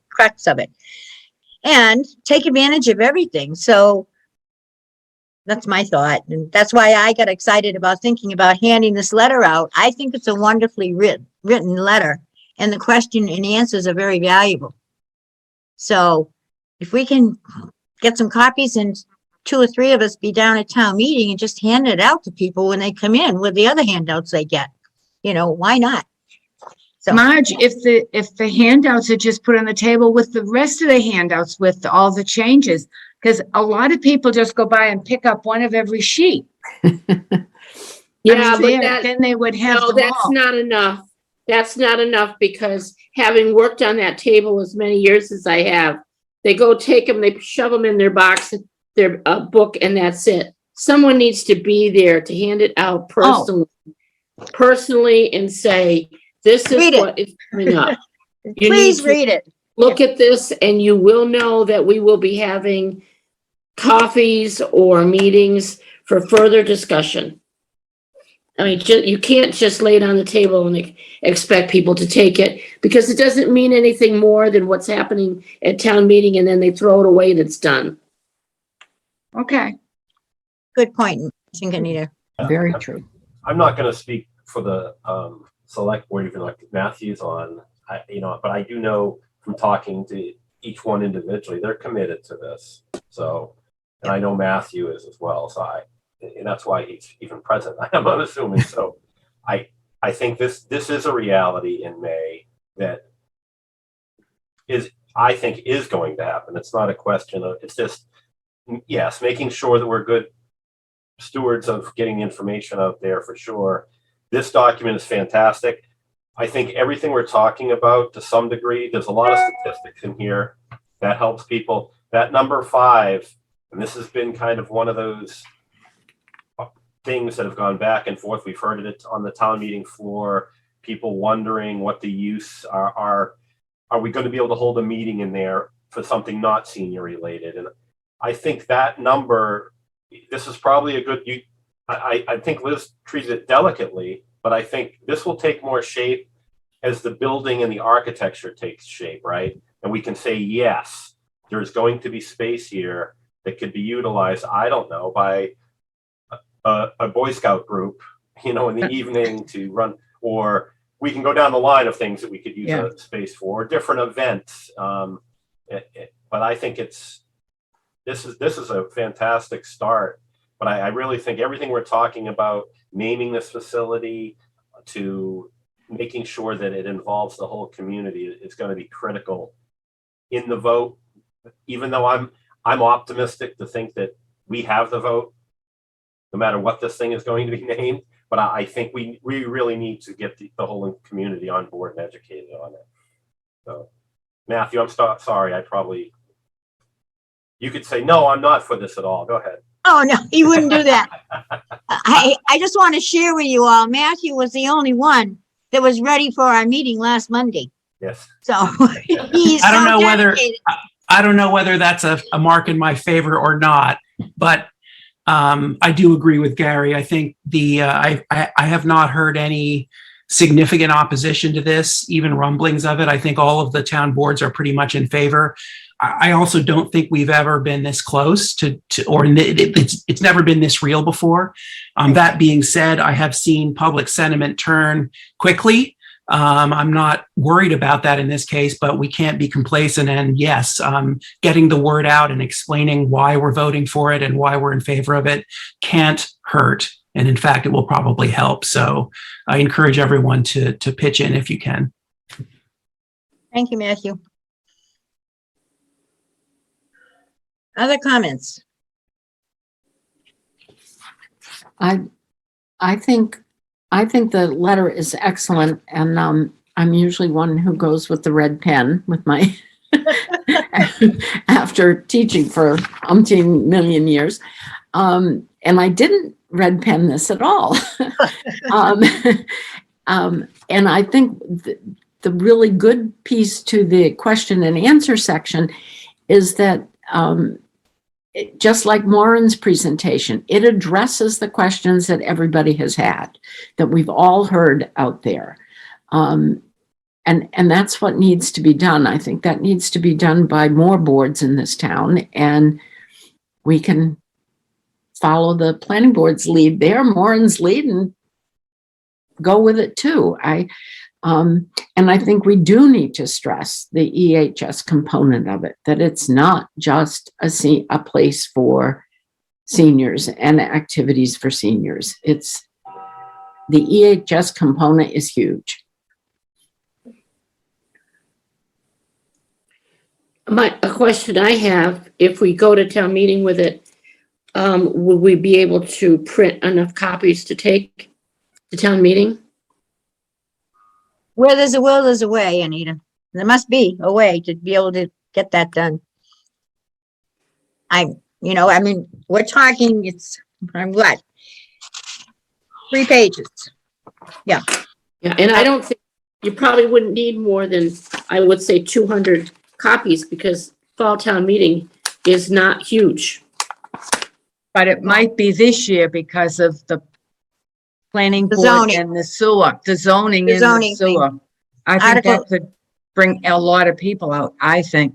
crux of it. And take advantage of everything. So that's my thought. And that's why I got excited about thinking about handing this letter out. I think it's a wonderfully written letter, and the question and answers are very valuable. So if we can get some copies and 2 or 3 of us be down at town meeting and just hand it out to people when they come in with the other handouts they get, you know, why not? So Marge, if the handouts are just put on the table with the rest of the handouts with all the changes, because a lot of people just go by and pick up one of every sheet. Yeah, I mean, then they would have no, them that's all. not enough. That's not enough, because having worked on that table as many years as I have, they go take them, they shove them in their box, their book, and that's it. Someone needs to be there to hand it out personally and say, this is what is coming up. please read it. Look at this, and you will know that we will be having coffees or meetings for further discussion. I mean, you can't just lay it on the table and expect people to take it, because it doesn't mean anything more than what's happening at town meeting, and then they throw it away and it's done. Okay, Good point, Anita. very true. I'm not going to speak for the select board, even like Matthew's on, but I do know from talking to each one individually, they're committed to this. So, and I know Matthew is as well. So and that's why he's even present. I'm unassuming. So I think this is a reality in May that I think is going to happen. It's not a question of, it's just, yes, making sure that we're good stewards of getting information out there for sure. This document is fantastic. I think everything we're talking about, to some degree, there's a lot of statistics in here that helps people. That number 5, and this has been kind of one of those things that have gone back and forth. We've heard it on the town meeting floor, people wondering what the use are we going to be able to hold a meeting in there for something not senior related? And I think that number, this is probably a good, I think Liz treated it delicately, but I think this will take more shape as the building and the architecture takes shape, right? And we can say, yes, there's going to be space here that could be utilized, I don't know, by a Boy Scout group, in the evening to run, or we can go down the line of things that we could use a space for, different events. But I think this is a fantastic start. But I really think everything we're talking about, naming this facility to making sure that it involves the whole community, is going to be critical in the vote. Even though I'm optimistic to think that we have the vote, no matter what this thing is going to be named. But I think we really need to get the whole community on board and educated on it. So, Matthew, I'm sorry. You could say, no, I'm not for this at all. Go ahead. Oh, no, he wouldn't do that. I just want to share with you all, Matthew was the only one that was ready for our meeting last Monday. Yes. So he's I don't so know whether dedicated. I don't know whether that's a mark in my favor or not, but I do agree with Gary. I think I have not heard any significant opposition to this, even rumblings of it. I think all of the town boards are pretty much in favor. I also don't think we've ever been this close to or it's never been this real before. That being said, I have seen public sentiment turn quickly. I'm not worried about that in this case, but we can't be complacent. And yes, getting the word out and explaining why we're voting for it and why we're in favor of it can't hurt. And in fact, it will probably help. So I encourage everyone to pitch in if you can. Thank you, Matthew. Other comments? I think the letter is excellent, and I'm usually one who goes with the red pen with my after teaching for umpteen million years. And I didn't red pen this at all. um, and I think the really good piece to the question and answer section is that just like Maureen's presentation, it addresses the questions that everybody has had, that we've all heard out there. And that's what needs to be done. I think that needs to be done by more boards in this town, and we can follow the planning board's lead there, Maureen's lead, and go with it too. And I think we do need to stress the EHS component of it, that it's not just a place for seniors and activities for seniors. It's the EHS component is huge. A question I have, if we go to town meeting with it, will we be able to print enough copies to take to town meeting? Where there's a will, there's a way, Anita. There must be a way to be able to get that done. We're talking, I'm glad. 3 pages. Yeah, and I don't think, you probably wouldn't need more than, I would say 200 copies, because fall town meeting is not huge. But it might be this year because of the planning The board zoning. and the sewer, the zoning The and the zoning thing. sewer. I think Article- that could bring a lot of people out, I think.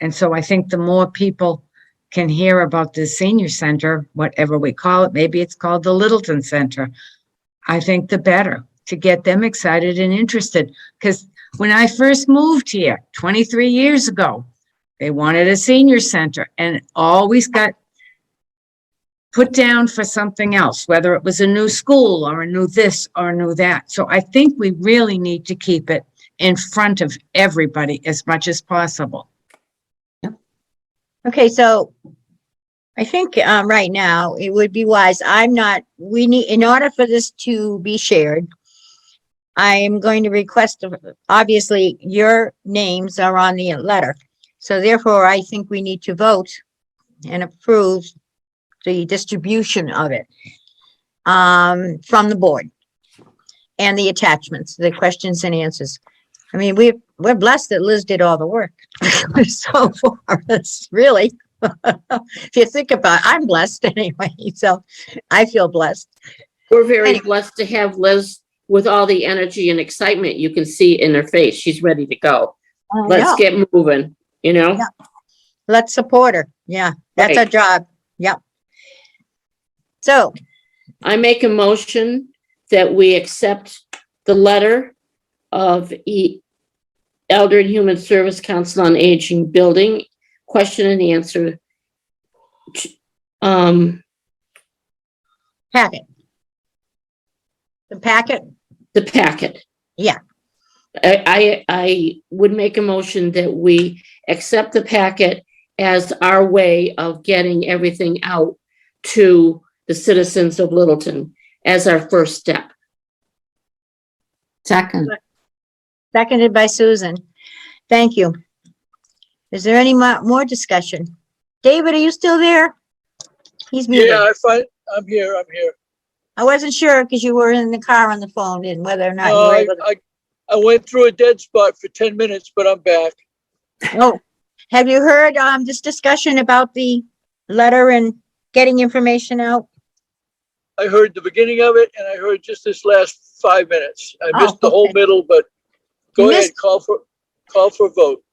And so I think the more people can hear about the senior center, whatever we call it, maybe it's called the Littleton Center, I think the better, to get them excited and interested. Because when I first moved here 23 years ago, they wanted a senior center, and it always got put down for something else, whether it was a new school or a new this or a new that. So I think we really need to keep it in front of everybody as much as possible. Okay, so I think right now it would be wise. In order for this to be shared, I am going to request, obviously, your names are on the letter. So therefore, I think we need to vote and approve the distribution of it from the board and the attachments, the questions and answers. I mean, we're blessed that Liz did all the work so far. It's really, if you think about it, I'm blessed anyway. So I feel blessed. We're very blessed to have Liz with all the energy and excitement you can see in her face. She's ready to go. Let's get moving, Yeah. Let's support her. Yeah, that's our job. Yep. So I make a motion that we accept the letter of Elder and Human Service Council on Aging Building, question and answer. packet. The packet? The packet. Yeah. I would make a motion that we accept the packet as our way of getting everything out to the citizens of Littleton as our first step. Second. Seconded by Susan. Thank you. Is there any more discussion? David, are you still there? He's muted. Yeah, I'm here. I wasn't sure because you were in the car on the phone and whether or not you were able to. I went through a dead spot for 10 minutes, but I'm back. Oh, have you heard this discussion about the letter and getting information out? I heard the beginning of it, and I heard just this last 5 minutes. I missed the whole okay. middle, but go You ahead, missed- call for a vote.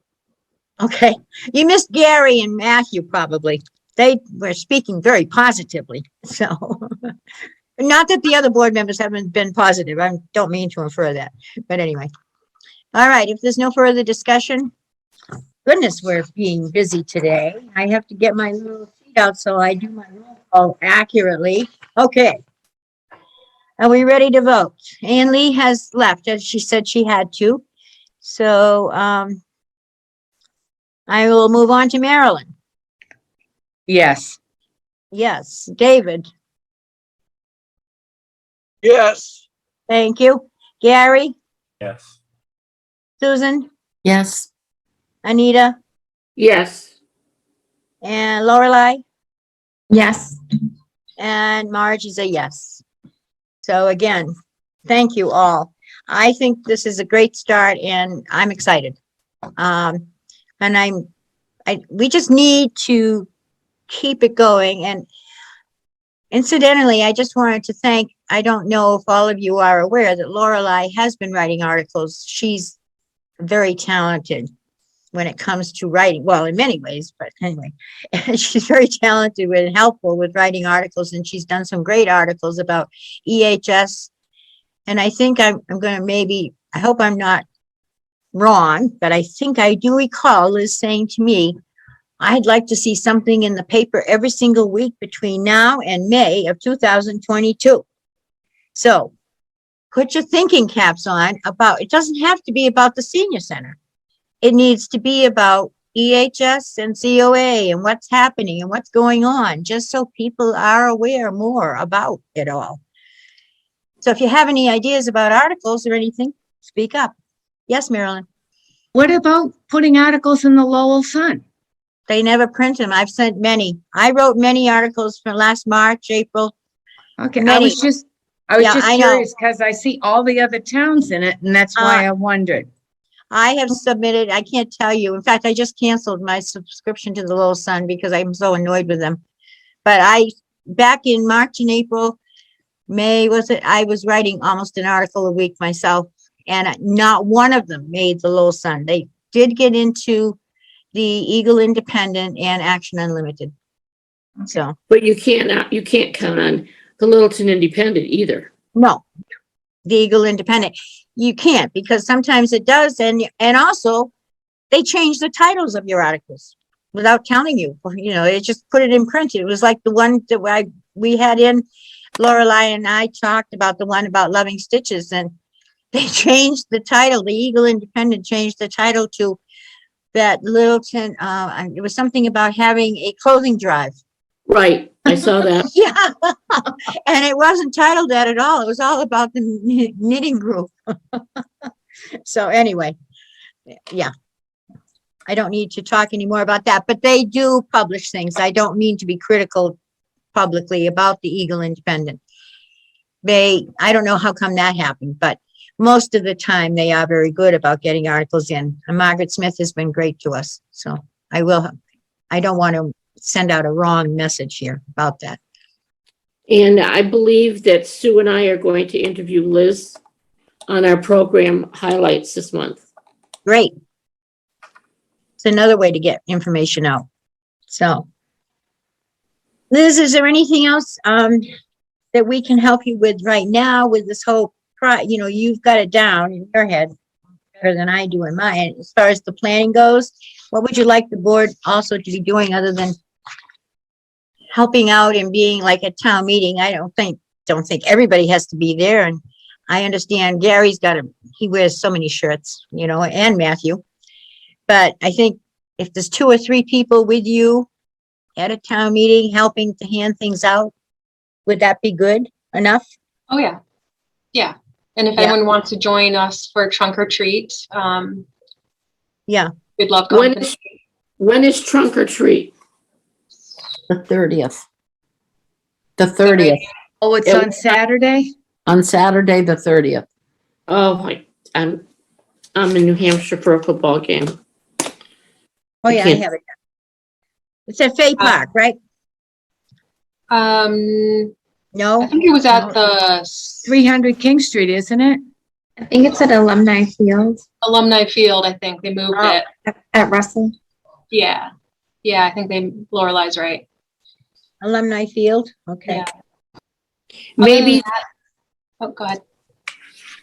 Okay, you missed Gary and Matthew probably. They were speaking very positively, so. Not that the other board members haven't been positive. I don't mean to infer that, but anyway. All right, if there's no further discussion, goodness, we're being busy today. I have to get my little sheet out so I do my roll call accurately. Okay. Are we ready to vote? Ann Lee has left, as she said she had to. So, I will move on to Marilyn. Yes. Yes, David, Yes. thank you. Gary, Yes. Susan, Yes. Yes. Anita, and Lorelei, Yes. and Marge is a yes. So again, thank you all. I think this is a great start and I'm excited. And we just need to keep it going. And incidentally, I just wanted to thank, I don't know if all of you are aware that Lorelei has been writing articles. She's very talented when it comes to writing. Well, in many ways, but anyway, she's very talented and helpful with writing articles. And she's done some great articles about EHS. And I think I'm going to maybe, I hope I'm not wrong, but I think I do recall Liz saying to me, I'd like to see something in the paper every single week between now and May of 2022. So put your thinking caps on about, it doesn't have to be about the senior center. It needs to be about EHS and COA and what's happening and what's going on, just so people are aware more about it all. So if you have any ideas about articles or anything, speak up. Yes, Marilyn. What about putting articles in the Lowell Sun? They never print them. I've sent many. I wrote many articles from last March, April. Okay, I Many. was just Yeah, I know. curious because I see all the other towns in it, and that's why I wondered. I have submitted, I can't tell you. In fact, I just canceled my subscription to the Lowell Sun because I'm so annoyed with them. But back in March and April, May, I was writing almost an article a week myself, and not one of them made the Lowell Sun. They did get into the Eagle Independent and Action Unlimited. So, But you can't count on the Littleton Independent either. no, the Eagle Independent. You can't, because sometimes it does, and also they change the titles of your articles without telling you. You know, it just put it in print. It was like the one that we had in, Lorelei and I talked about the one about loving stitches, and they changed the title. The Eagle Independent changed the title to that Littleton. It was something about having a clothing drive. Right, I saw that. Yeah, and it wasn't titled that at all. It was all about the knitting group. So anyway, yeah, I don't need to talk anymore about that, but they do publish things. I don't mean to be critical publicly about the Eagle Independent. I don't know how come that happened, but most of the time they are very good about getting articles in. And Margaret Smith has been great to us. So I don't want to send out a wrong message here about that. And I believe that Sue and I are going to interview Liz on our program highlights this month. Great. It's another way to get information out. So, Liz, is there anything else that we can help you with right now with this whole, you've got it down in your head better than I do in mine. As far as the planning goes, what would you like the board also to be doing other than helping out and being like a town meeting? I don't think everybody has to be there. And I understand Gary's he wears so many shirts, and Matthew. But I think if there's 2 or 3 people with you at a town meeting helping to hand things out, would that be good enough? Oh, yeah. Yeah. And if anyone wants to join us for a trunk or treat, yeah, we'd love company. When is trunk or treat? The 30th. The 30th. Oh, it's on Saturday? On Saturday, the 30th. Oh, I'm in New Hampshire for a football game. Oh, yeah, I have it. It's at Fay Park, right? No? I think it was at the 300 King Street, isn't it? I think it's at Alumni Field. Alumni Field. I think they moved it. At Russell. Yeah. Yeah, I think Lorelei's right. Alumni Field? Okay. Yeah. Maybe, go ahead.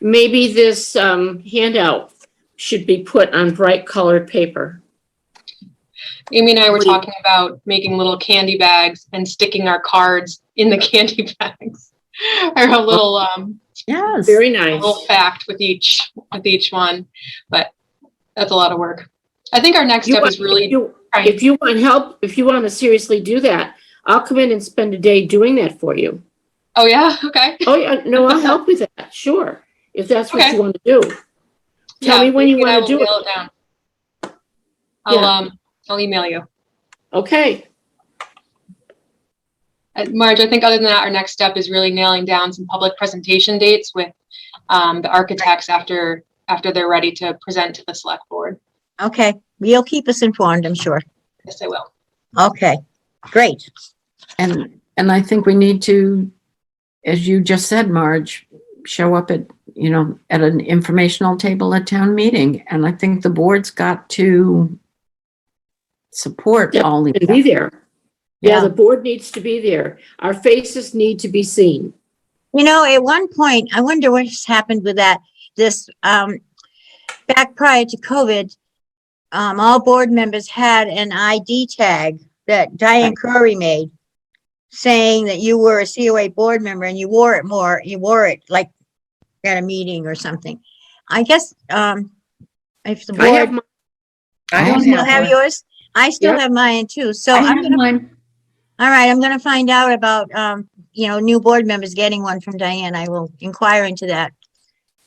Maybe this handout should be put on bright colored paper. Amy and I were talking about making little candy bags and sticking our cards in the candy bags. Or a little Yes. Very a nice. little fact with each one. But that's a lot of work. I think our next step is really if you want help, if you want to seriously do that, I'll come in and spend a day doing that for you. Oh yeah? Okay. Oh yeah, no, I'll help with that. Sure. If that's what you want to do. Tell me when you want to do it. Down. I'll email you. Okay. Marge, I think other than that, our next step is really nailing down some public presentation dates with the architects after they're ready to present to the select board. Okay, you'll keep us informed, I'm sure. Yes, I will. Okay, great. And I think we need to, as you just said, Marge, show up at, at an informational table at town meeting. And I think the board's got to support all these. And be there. Yeah, the board needs to be there. Our faces need to be seen. At one point, I wonder what's happened with that. This, back prior to COVID, all board members had an ID tag that Diane Curry made, saying that you were a COA board member and you wore it like at a meeting or something. I guess, if the I have board, I you don't still have one. yours? I still Yep. have mine too. So I I'm have gonna, mine. all right, I'm gonna find out about, new board members getting one from Diane. I will inquire into that.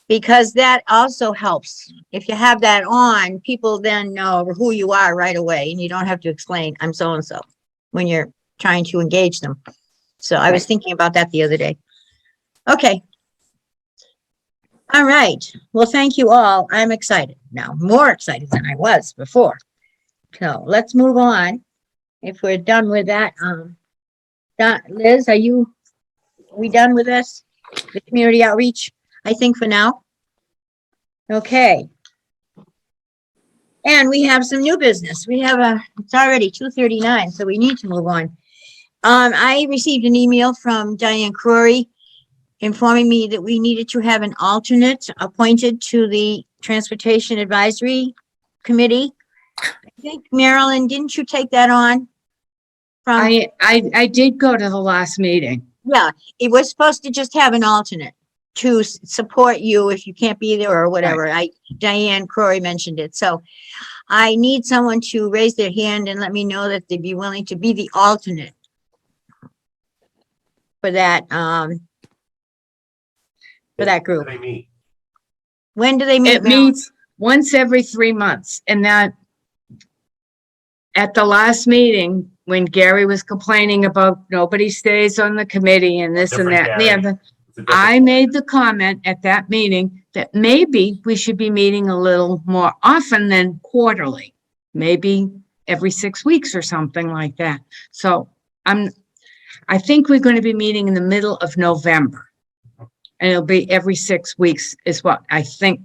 Because that also helps. If you have that on, people then know who you are right away and you don't have to explain, I'm so-and-so, when you're trying to engage them. So I was thinking about that the other day. Okay. All right. Well, thank you all. I'm excited now, more excited than I was before. So let's move on. If we're done with that, Liz, are we done with this? The community outreach, I think for now. Okay. And we have some new business. It's already 2:39, so we need to move on. I received an email from Diane Crory informing me that we needed to have an alternate appointed to the Transportation Advisory Committee. I think, Marilyn, didn't you take that on? I did go to the last meeting. Yeah, it was supposed to just have an alternate to support you if you can't be there or whatever. Diane Crory mentioned it. So I need someone to raise their hand and let me know that they'd be willing to be the alternate for that, group. They meet. When do they meet? It Marilyn? meets once every 3 months, and that at the last meeting, when Gary was complaining about nobody stays on the committee and this and Different that, and the Gary. other, It's a different- I made the comment at that meeting that maybe we should be meeting a little more often than quarterly, maybe every 6 weeks or something like that. So I think we're going to be meeting in the middle of November. And it'll be every 6 weeks is what I think.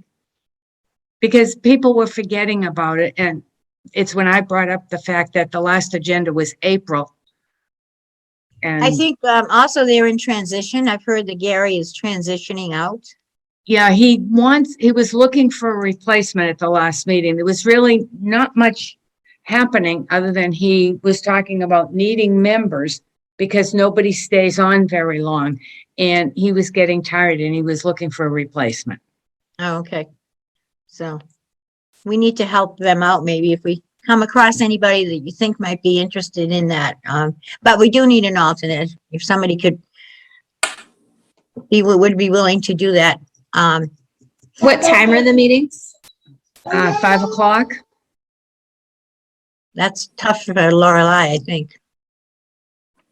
Because people were forgetting about it. And it's when I brought up the fact that the last agenda was April. And I think, also they're in transition. I've heard that Gary is transitioning out. yeah, he was looking for a replacement at the last meeting. There was really not much happening other than he was talking about needing members because nobody stays on very long. And he was getting tired and he was looking for a replacement. Oh, okay. So we need to help them out maybe if we come across anybody that you think might be interested in that. But we do need an alternate. If somebody would be willing to do that. What time are the meetings? 5 o'clock. That's tough for Lorelei, I think.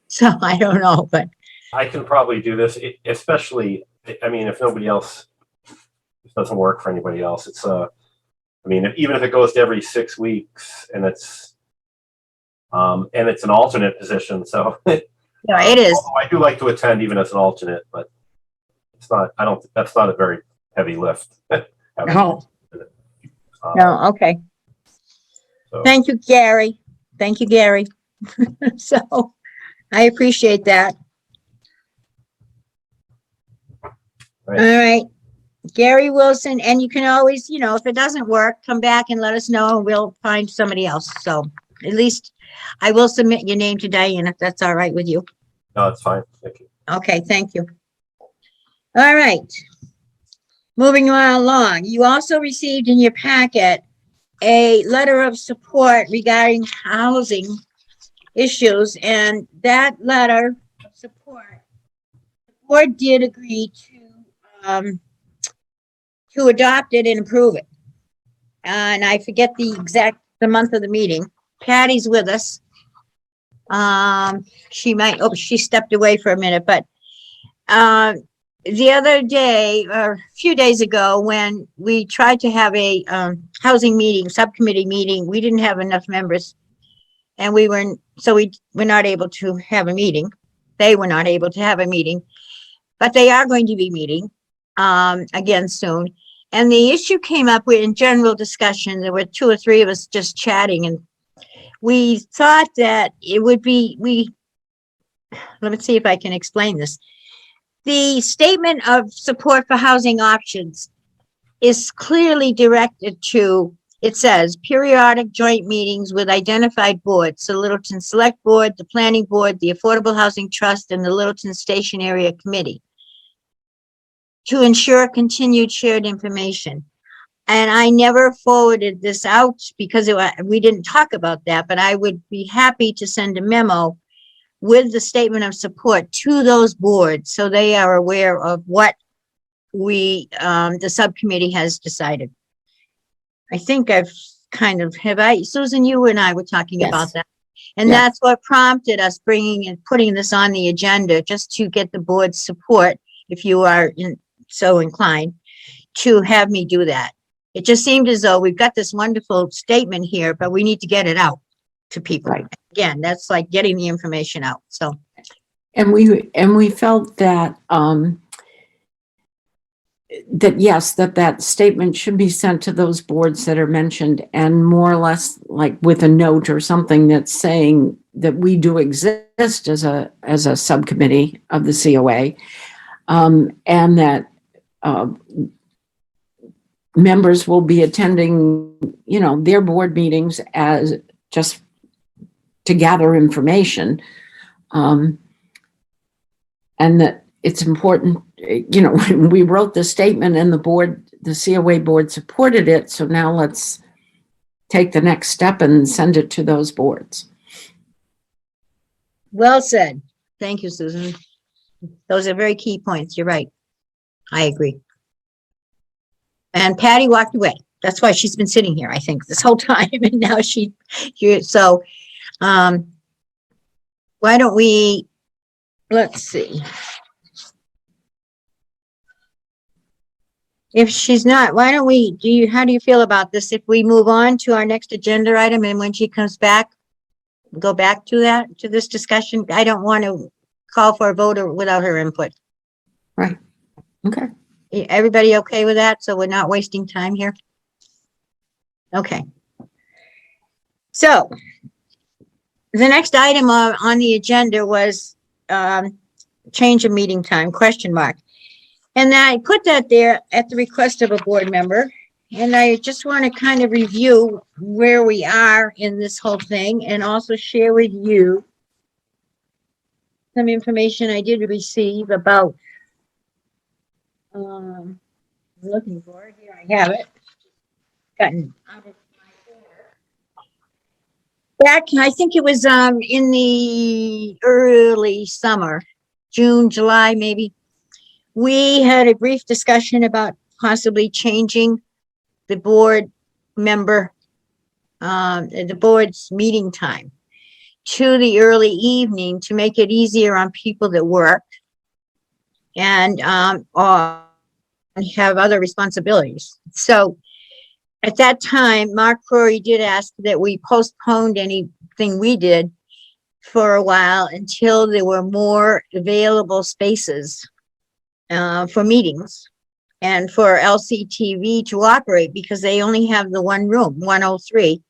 So I don't know, but I can probably do this, especially, I mean, if nobody else, it doesn't work for anybody else. It's even if it goes to every 6 weeks and it's an alternate position. So yeah, it is. I do like to attend even as an alternate, but that's not a very heavy lift. No. No, okay. So- Thank you, Gary. Thank you, Gary. So I appreciate that. Right. All right. Gary Wilson, and you can always, if it doesn't work, come back and let us know and we'll find somebody else. So at least I will submit your name to Diane if that's all right with you. No, it's fine. Thank you. Okay, thank you. All right. Moving on along, you also received in your packet a letter of support regarding housing issues, and that letter of support, the board did agree to adopt it and approve it. And I forget the month of the meeting. Patty's with us. She might, oh, she stepped away for a minute, but the other day, or a few days ago, when we tried to have a housing meeting, subcommittee meeting, we didn't have enough members. And we weren't, so we were not able to have a meeting. They were not able to have a meeting, but they are going to be meeting again soon. And the issue came up with in general discussion. There were 2 or 3 of us just chatting, and we thought that it would be, let me see if I can explain this. The statement of support for housing options is clearly directed to, it says, periodic joint meetings with identified boards, the Littleton Select Board, the Planning Board, the Affordable Housing Trust, and the Littleton Station Area Committee, to ensure continued shared information. And I never forwarded this out because we didn't talk about that, but I would be happy to send a memo with the statement of support to those boards so they are aware of what we, the subcommittee has decided. I think I've kind of, Susan, you and I were talking Yes. about that. And Yeah. that's what prompted us bringing and putting this on the agenda, just to get the board's support, if you are so inclined, to have me do that. It just seemed as though we've got this wonderful statement here, but we need to get it out to people. Right. Again, that's like getting the information out, so. And we felt that, that statement should be sent to those boards that are mentioned, and more or less like with a note or something that's saying that we do exist as a subcommittee of the COA, and that members will be attending, their board meetings as just to gather information, and that it's important. When we wrote the statement and the COA board supported it. So now let's take the next step and send it to those boards. Well said. Thank you, Susan. Those are very key points. You're right. I agree. And Patty walked away. That's why she's been sitting here, I think, this whole time. And now so, why don't we, let's see. If she's not, why don't we, how do you feel about this? If we move on to our next agenda item, and when she comes back, go back to this discussion? I don't want to call for a vote without her input. Right. Okay. Everybody okay with that? So we're not wasting time here? Okay. So the next item on the agenda was change of meeting time, question mark. And I put that there at the request of a board member. And I just want to kind of review where we are in this whole thing, and also share with you some information I did receive about, looking for it. Here I have it. Gotten out of my order. Back, I think it was in the early summer, June, July, maybe. We had a brief discussion about possibly changing the board member, the board's meeting time to the early evening to make it easier on people that work and or have other responsibilities. So at that time, Mark Crory did ask that we postponed anything we did for a while until there were more available spaces for meetings and for LCTV to operate, because they only have the one room, 103,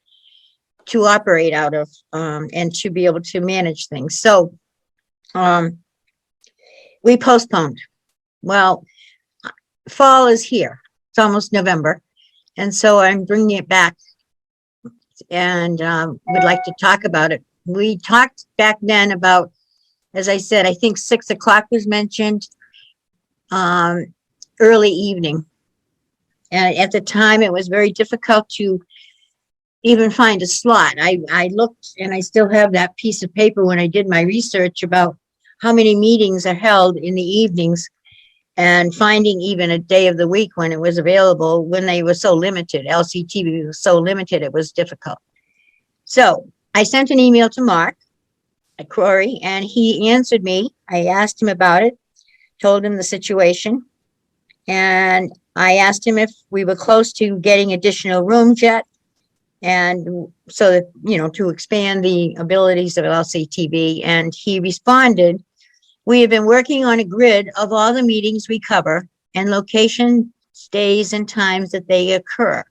to operate out of and to be able to manage things. So we postponed. Well, fall is here. It's almost November. And so I'm bringing it back and would like to talk about it. We talked back then about, as I said, I think 6 o'clock was mentioned, early evening. And at the time, it was very difficult to even find a slot. I looked, and I still have that piece of paper when I did my research about how many meetings are held in the evenings, and finding even a day of the week when it was available, when they were so limited. LCTV was so limited, it was difficult. So I sent an email to Mark Corey, and he answered me. I asked him about it, told him the situation. And I asked him if we were close to getting additional rooms yet. And so that, you know, to expand the abilities of LCTV. And he responded, we have been working on a grid of all the meetings we cover and location, days, and times that they occur.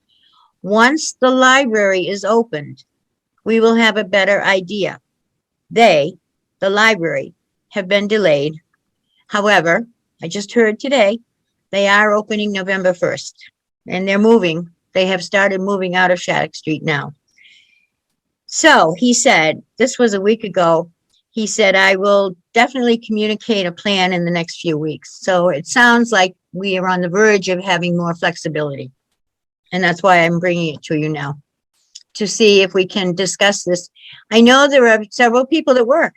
Once the library is opened, we will have a better idea. They, the library, have been delayed. However, I just heard today, they are opening November 1st, and they're moving. They have started moving out of Shattuck Street now. So he said, this was a week ago, he said, I will definitely communicate a plan in the next few weeks. So it sounds like we are on the verge of having more flexibility. And that's why I'm bringing it to you now, to see if we can discuss this. I know there are several people that work.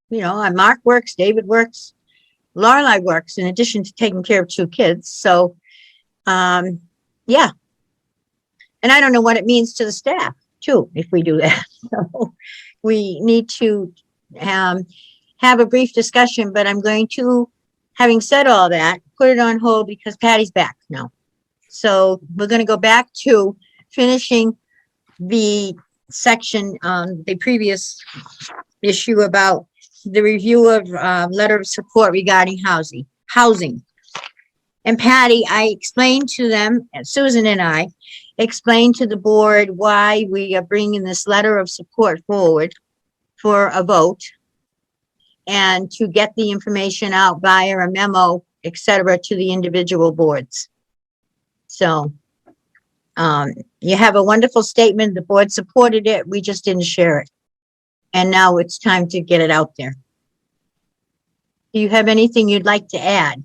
You know, Mark works, David works, Lorelei works, in addition to taking care of 2 kids. So, yeah. And I don't know what it means to the staff, too, if we do that. So we need to have a brief discussion, but I'm going to, having said all that, put it on hold because Patty's back now. So we're going to go back to finishing the section on the previous issue about the review of letter of support regarding housing. And Patty, I explained to them, Susan and I explained to the board why we are bringing this letter of support forward for a vote and to get the information out via a memo, et cetera, to the individual boards. So you have a wonderful statement. The board supported it. We just didn't share it. And now it's time to get it out there. Do you have anything you'd like to add?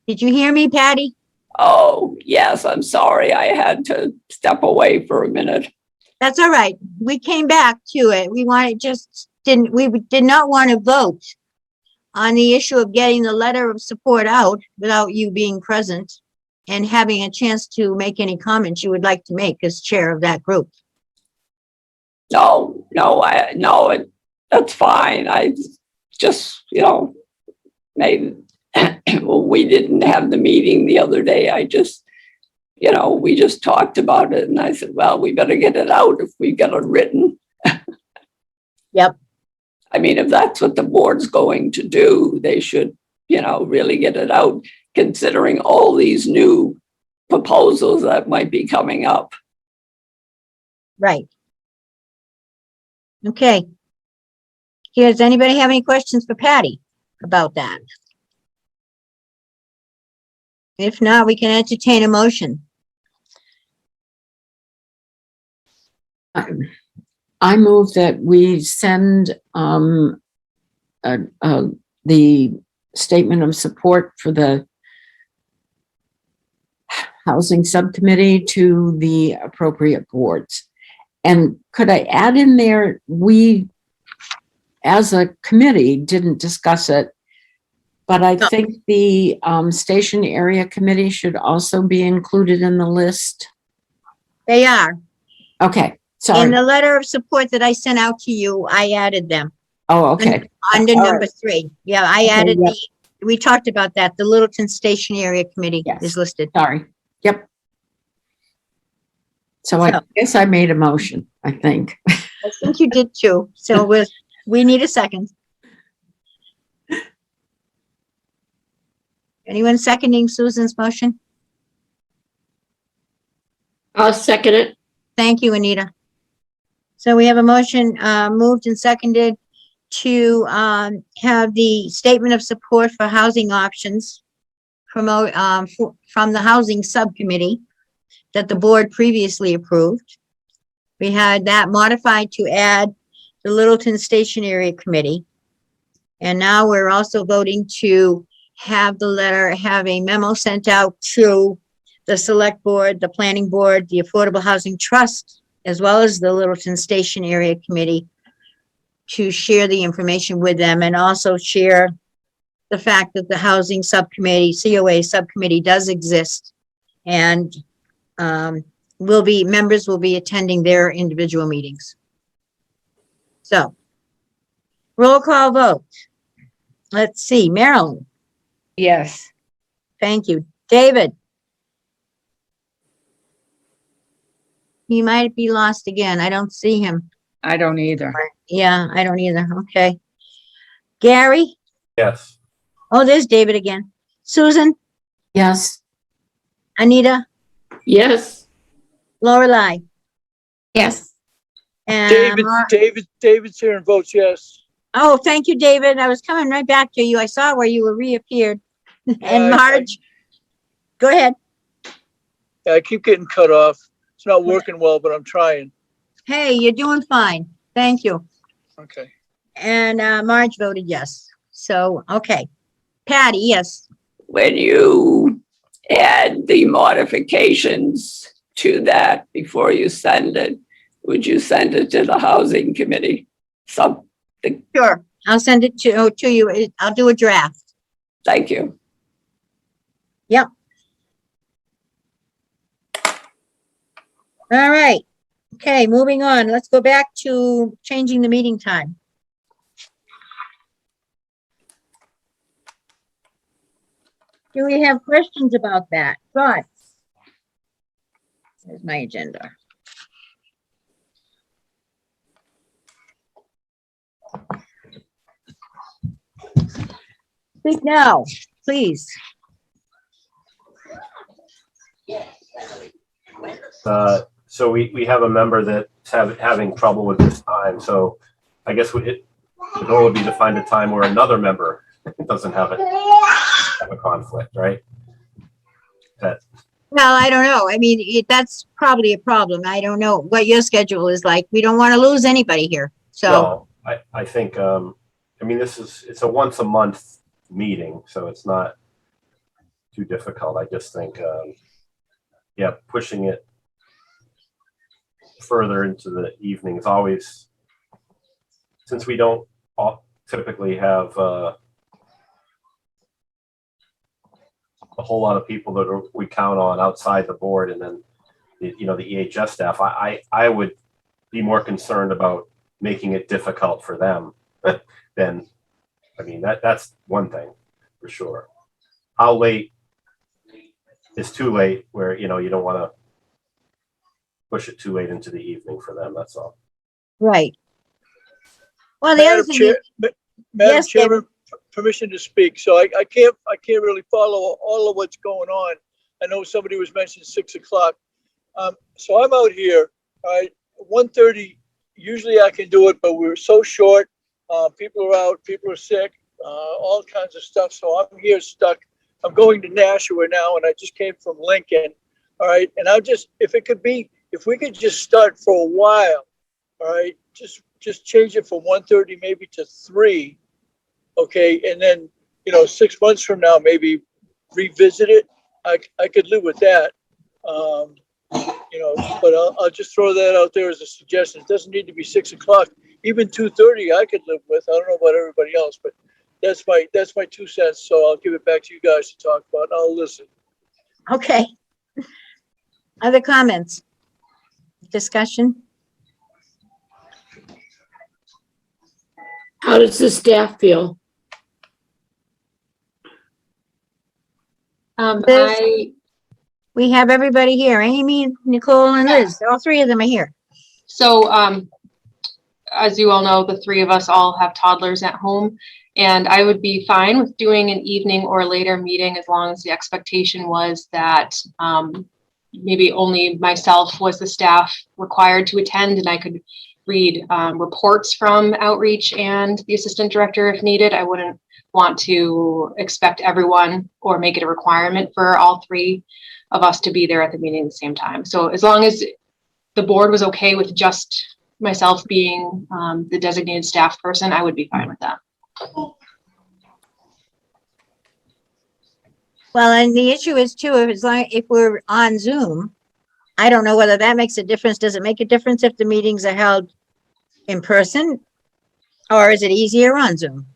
Did you hear me, Patty? Oh, yes, I'm sorry. I had to step away for a minute. That's all right. We came back to it. We did not want to vote on the issue of getting the letter of support out without you being present and having a chance to make any comments you would like to make as chair of that group. No, that's fine. I just, maybe well, we didn't have the meeting the other day. I just, we just talked about it and I said, well, we better get it out if we get it written. Yep. I mean, if that's what the board's going to do, they should, really get it out, considering all these new proposals that might be coming up. Right. Okay. Does anybody have any questions for Patty about that? If not, we can entertain a motion. I move that we send the statement of support for the housing subcommittee to the appropriate boards. And could I add in there, we as a committee didn't discuss it, but I think the station area committee should also be included in the list. They are. Okay, sorry. In the letter of support that I sent out to you, I added them. Oh, okay. Under All number right. 3. Yeah, I added we talked about that. The Littleton Station Area Committee is listed. Sorry. Yep. So I guess I made a motion, I think. I think you did too. So we need a second. Anyone seconding Susan's motion? I'll second it. Thank you, Anita. So we have a motion moved and seconded to have the statement of support for housing options from the housing subcommittee that the board previously approved. We had that modified to add the Littleton Station Area Committee. And now we're also voting to have a memo sent out to the select board, the planning board, the Affordable Housing Trust, as well as the Littleton Station Area Committee, to share the information with them and also share the fact that the housing subcommittee, COA subcommittee, does exist and members will be attending their individual meetings. So, roll call vote. Let's see, Marilyn, Yes. thank you. David? He might be lost again. I don't see him. I don't either. Yeah, I don't either. Okay. Gary? Yes. Oh, there's David again. Susan? Yes. Anita? Yes. Lorelei? Yes. And David's here and votes yes. oh, thank you, David. I was coming right back to you. I saw where you were reappeared. And I- Marge? Go ahead. I keep getting cut off. It's not working well, but I'm trying. Hey, you're doing fine. Thank you. Okay. And Marge voted yes. So, okay. Patty, yes. When you add the modifications to that before you send it, would you send it to the housing committee? Sure. I'll send it to you. I'll do a draft. Thank you. Yep. All right. Okay, moving on. Let's go back to changing the meeting time. Do we have questions about that? Thoughts? There's my agenda. Speak now, please. So we have a member that's having trouble with this time. So I guess the goal would be to find a time where another member doesn't have a conflict, right? Well, I don't know. I mean, that's probably a problem. I don't know what your schedule is like. We don't want to lose anybody here. So, No, I think, I mean, it's a once a month meeting, so it's not too difficult. I just think, yeah, pushing it further into the evening is always, since we don't typically have a whole lot of people that we count on outside the board, and then the EHS staff, I would be more concerned about making it difficult for them than, I mean, that's one thing for sure. How late is too late where, you don't want to push it too late into the evening for them. That's all. right. Well, the other Madam thing Chair, is, Madam Yes, Chairman, permission to speak. So I can't really follow all of what's going on. I know somebody was mentioning 6 o'clock. So I'm out here, all right, 1:30, usually I can do it, but we're so short. People are out, people are sick, all kinds of stuff. So I'm here stuck. I'm going to Nashua now, and I just came from Lincoln. All right. And if we could just start for a while, all right, just change it from 1:30 maybe to 3. Okay. And then, 6 months from now, maybe revisit it. I could live with that. But I'll just throw that out there as a suggestion. It doesn't need to be 6 o'clock. Even 2:30 I could live with. I don't know about everybody else, but that's my 2 cents. So I'll give it back to you guys to talk about. I'll listen. okay. Other comments? Discussion? How does the staff feel? We have everybody here. Amy, Nicole, and Liz. All three of them are here. So, as you all know, the three of us all have toddlers at home, and I would be fine with doing an evening or later meeting as long as the expectation was that maybe only myself was the staff required to attend, and I could read reports from outreach and the assistant director if needed. I wouldn't want to expect everyone or make it a requirement for all three of us to be there at the meeting at the same time. So as long as the board was okay with just myself being the designated staff person, I would be fine with that. Well, and the issue is too, if we're on Zoom, I don't know whether that makes a difference. Does it make a difference if the meetings are held in person? Or is it easier on Zoom?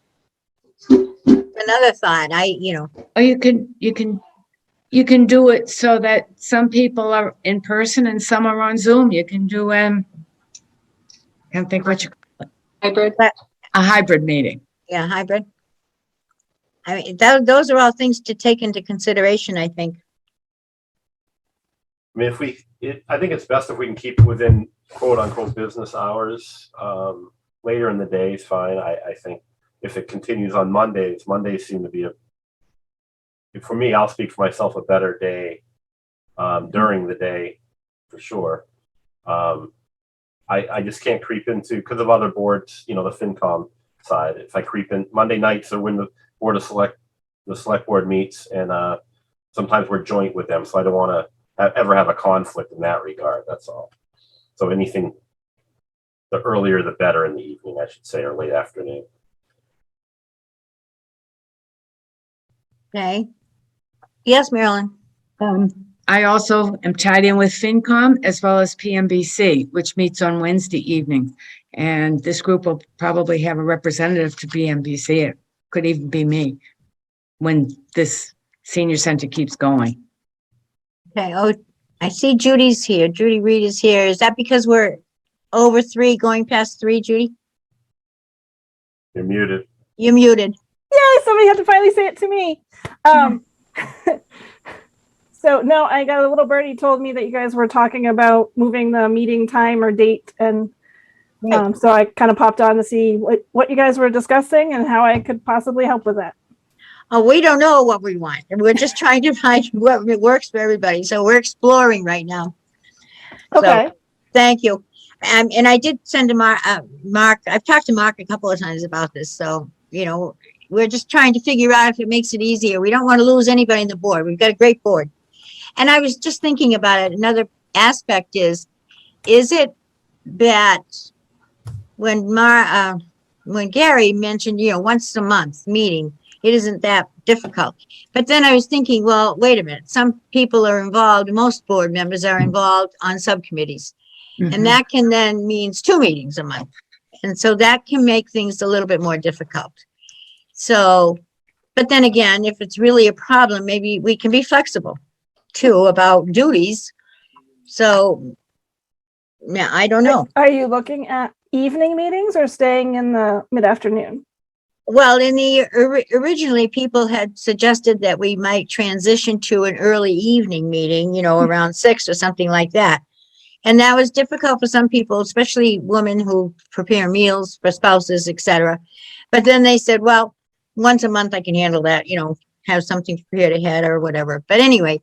Another thought, Or you can you can do it so that some people are in person and some are on Zoom. You can do, can't think what you, Hybrid. a hybrid meeting. Yeah, hybrid. I mean, those are all things to take into consideration, I think. I mean, I think it's best if we can keep it within quote unquote business hours. Later in the day is fine. I think if it continues on Mondays seem to be for me, I'll speak for myself, a better day during the day for sure. I just can't creep into, because of other boards, the FinCom side. If I creep in Monday nights or when the select board meets, and sometimes we're joint with them, so I don't want to ever have a conflict in that regard. That's all. So anything, the earlier the better in the evening, I should say, or late afternoon. Okay. Yes, Marilyn. I also am tied in with FinCom as well as PMBC, which meets on Wednesday evening. And this group will probably have a representative to PMBC. It could even be me when this senior center keeps going. Okay. Oh, I see Judy's here. Judy Reed is here. Is that because we're over 3, going past 3, Judy? You're muted. You're muted. Yay, somebody had to finally say it to me. So no, I got a little birdie told me that you guys were talking about moving the meeting time or date, and so I kind of popped on to see what you guys were discussing and how I could possibly help with that. Oh, we don't know what we want. We're just trying to find what works for everybody. So we're exploring right now. Okay. So, thank you. And I did send to Mark. I've talked to Mark a couple of times about this. So, we're just trying to figure out if it makes it easier. We don't want to lose anybody in the board. We've got a great board. And I was just thinking about it. Another aspect is it that when Gary mentioned, once a month meeting, it isn't that difficult. But then I was thinking, well, wait a minute. Some people are involved. Most board members are involved on subcommittees. And that can then means 2 meetings a month. And so that can make things a little bit more difficult. So, but then again, if it's really a problem, maybe we can be flexible too about duties. So, yeah, I don't know. Are you looking at evening meetings or staying in the mid-afternoon? Well, originally people had suggested that we might transition to an early evening meeting, around 6 or something like that. And that was difficult for some people, especially women who prepare meals for spouses, etc. But then they said, well, once a month I can handle that, have something prepared ahead or whatever. But anyway,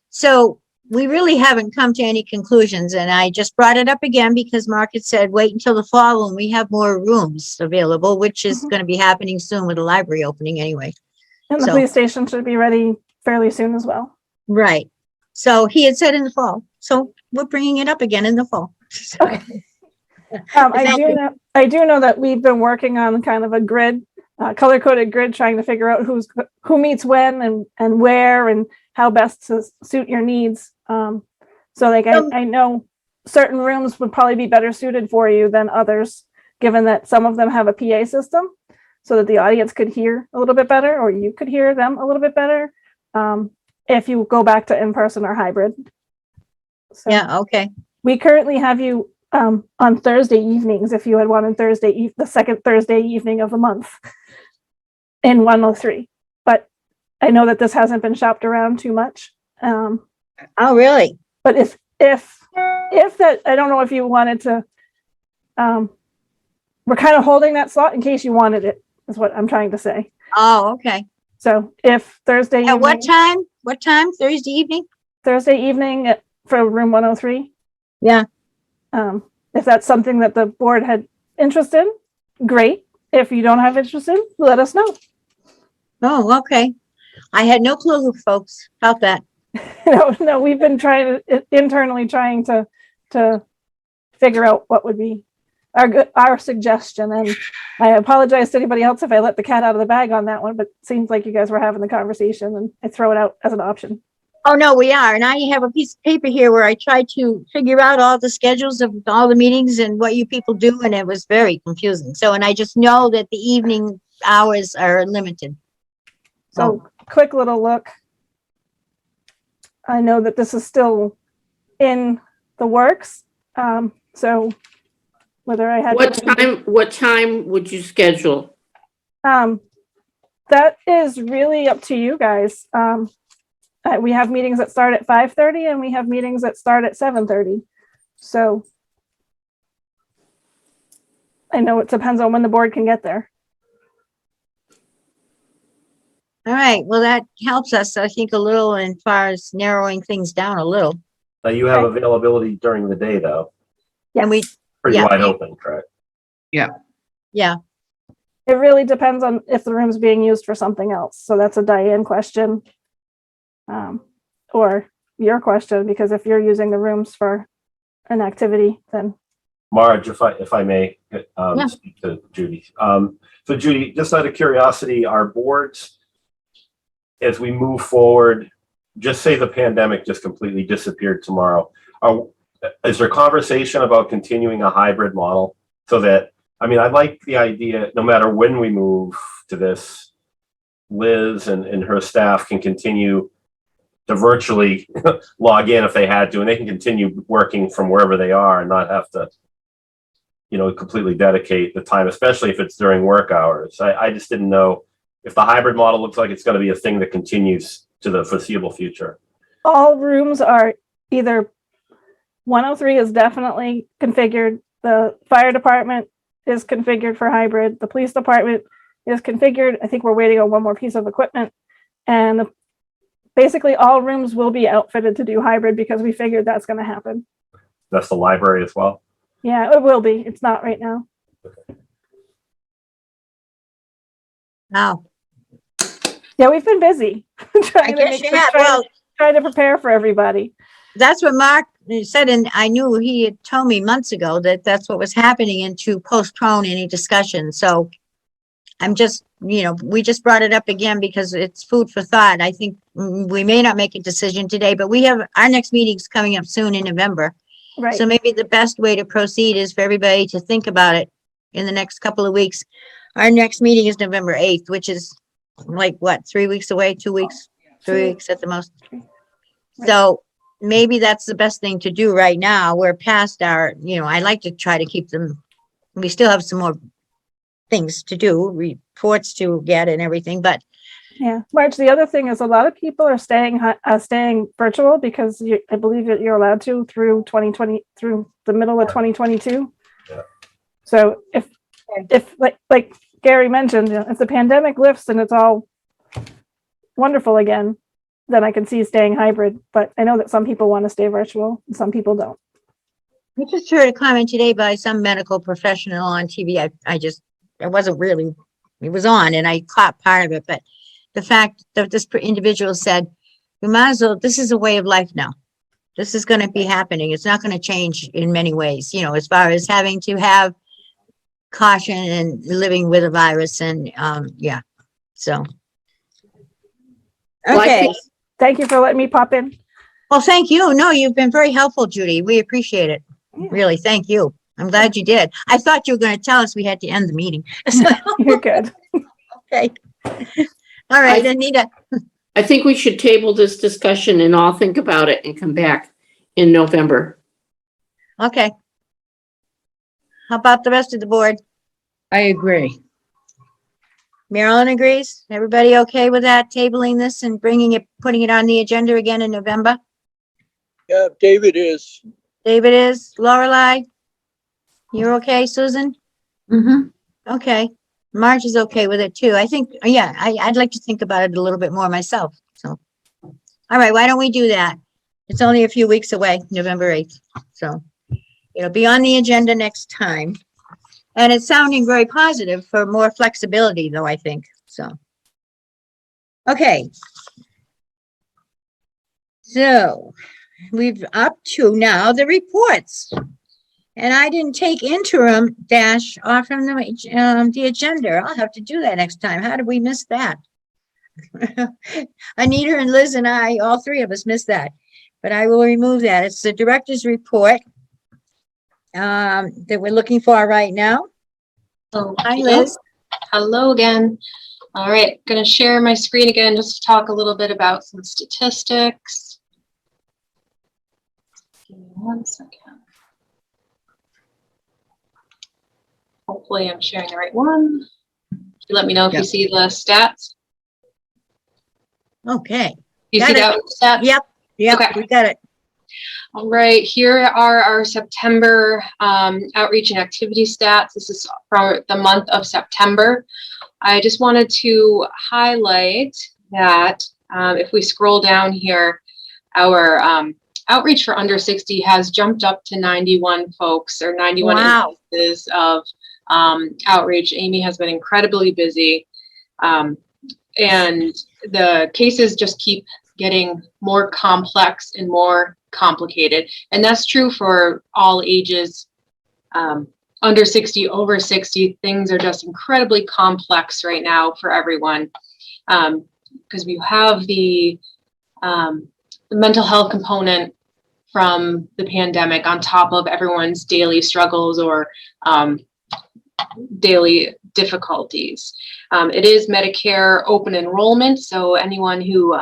so we really haven't come to any conclusions. And I just brought it up again because Mark had said, wait until the fall when we have more rooms available, which is going to be happening soon with the library opening anyway. And the police station should be ready fairly soon as well. Right. So he had said in the fall. So we're bringing it up again in the fall. Okay. I do know that we've been working on kind of a grid, color-coded grid, trying to figure out who meets when and where and how best to suit your needs. So I know certain rooms would probably be better suited for you than others, given that some of them have a PA system so that the audience could hear a little bit better, or you could hear them a little bit better. If you go back to in-person or hybrid. So yeah, okay. We currently have you on Thursday evenings, if you had wanted the second Thursday evening of the month in 103. But I know that this hasn't been shopped around too much. Oh, really? But if that, I don't know if you wanted to, we're kind of holding that slot in case you wanted it, is what I'm trying to say. Oh, okay. So if Thursday evening. At what time? What time? Thursday evening? Thursday evening for room 103. Yeah. If that's something that the board had interest in, great. If you don't have interest in, let us know. Oh, okay. I had no clue, folks, about that. No, we've been internally trying to figure out what would be our suggestion. And I apologize to anybody else if I let the cat out of the bag on that one, but it seems like you guys were having the conversation and I throw it out as an option. Oh, no, we are. And I have a piece of paper here where I tried to figure out all the schedules of all the meetings and what you people do. And it was very confusing. So, and I just know that the evening hours are limited. So quick little look. I know that this is still in the works. So whether I had. What time would you schedule? That is really up to you guys. We have meetings that start at 5:30 and we have meetings that start at 7:30. So I know it depends on when the board can get there. All right, well, that helps us, I think, a little as far as narrowing things down a little. Now you have availability during the day though, And we, pretty Yeah. wide open, correct? yeah, It really depends on if the room's being used for something else. So that's a Diane question. Or your question, because if you're using the rooms for an activity, then. Marge, if I may, Yeah. speak to Judy. So Judy, just out of curiosity, our boards, as we move forward, just say the pandemic just completely disappeared tomorrow. Is there conversation about continuing a hybrid model so that, I mean, I like the idea, no matter when we move to this, Liz and her staff can continue to virtually log in if they had to, and they can continue working from wherever they are and not have to, completely dedicate the time, especially if it's during work hours. I just didn't know if the hybrid model looks like it's going to be a thing that continues to the foreseeable future. All rooms are either 103 is definitely configured. The fire department is configured for hybrid. The police department is configured. I think we're waiting on one more piece of equipment. And basically all rooms will be outfitted to do hybrid because we figured that's going to happen. That's the library as well? Yeah, it will be. It's not right now. wow. Yeah, we've been busy I trying guess you have, well, trying to prepare for everybody. that's what Mark said, and I knew he had told me months ago that that's what was happening and to postpone any discussion. So I'm just, we just brought it up again because it's food for thought. I think we may not make a decision today, but we have our next meeting's coming up soon in November. Right. So maybe the best way to proceed is for everybody to think about it in the next couple of weeks. Our next meeting is November 8th, which is like what, 3 weeks away, 2 weeks, 3 weeks at the most. So maybe that's the best thing to do right now. We're past our, I like to try to keep them. We still have some more things to do, reports to get and everything, but Yeah, Marge, the other thing is a lot of people are staying virtual because I believe that you're allowed to through 2020, through the middle of 2022. Yeah. So if like Gary mentioned, if the pandemic lifts and it's all wonderful again, then I can see staying hybrid. But I know that some people want to stay virtual and some people don't. I just heard a comment today by some medical professional on TV. I wasn't really, it was on and I caught part of it, but the fact that this individual said, we might as well, this is a way of life now. This is going to be happening. It's not going to change in many ways, as far as having to have caution and living with a virus and, yeah. So. Well, I Okay. think- Thank you for letting me pop in. Well, thank you. No, you've been very helpful, Judy. We appreciate it. Yeah. Really, thank you. I'm glad you did. I thought you were going to tell us we had to end the meeting. You're good. Okay. All right, Anita. I think we should table this discussion and all think about it and come back in November. Okay. How about the rest of the board? I agree. Marilyn agrees? Everybody okay with that, tabling this and putting it on the agenda again in November? Yeah, David is. David is, Lorelei? You're okay, Susan? Mm-hmm. Okay. Marge is okay with it too. I think, yeah, I'd like to think about it a little bit more myself, so. All right, why don't we do that? It's only a few weeks away, November 8th, so it'll be on the agenda next time. And it's sounding very positive for more flexibility though, I think, so. Okay. So, we've up to now the reports. And I didn't take interim dash off from the agenda. I'll have to do that next time. How did we miss that? Anita and Liz and I, all three of us missed that, but I will remove that. It's the director's report that we're looking for right now. Oh, Hi, Liz. hello again. All right, going to share my screen again just to talk a little bit about some statistics. Give me 1 second. Hopefully I'm sharing the right one. Let me know if you Yep. see the stats. Okay. You Got see it. that with the stats? Yep. Yep. Okay. We got it. All right, here are our September outreach and activity stats. This is for the month of September. I just wanted to highlight that if we scroll down here, our outreach for under 60 has jumped up to 91 folks, or 91 Wow. instances of outreach. Amy has been incredibly busy, and the cases just keep getting more complex and more complicated. And that's true for all ages, under 60, over 60. Things are just incredibly complex right now for everyone, because we have the mental health component from the pandemic on top of everyone's daily struggles or daily difficulties. It is Medicare open enrollment, so anyone who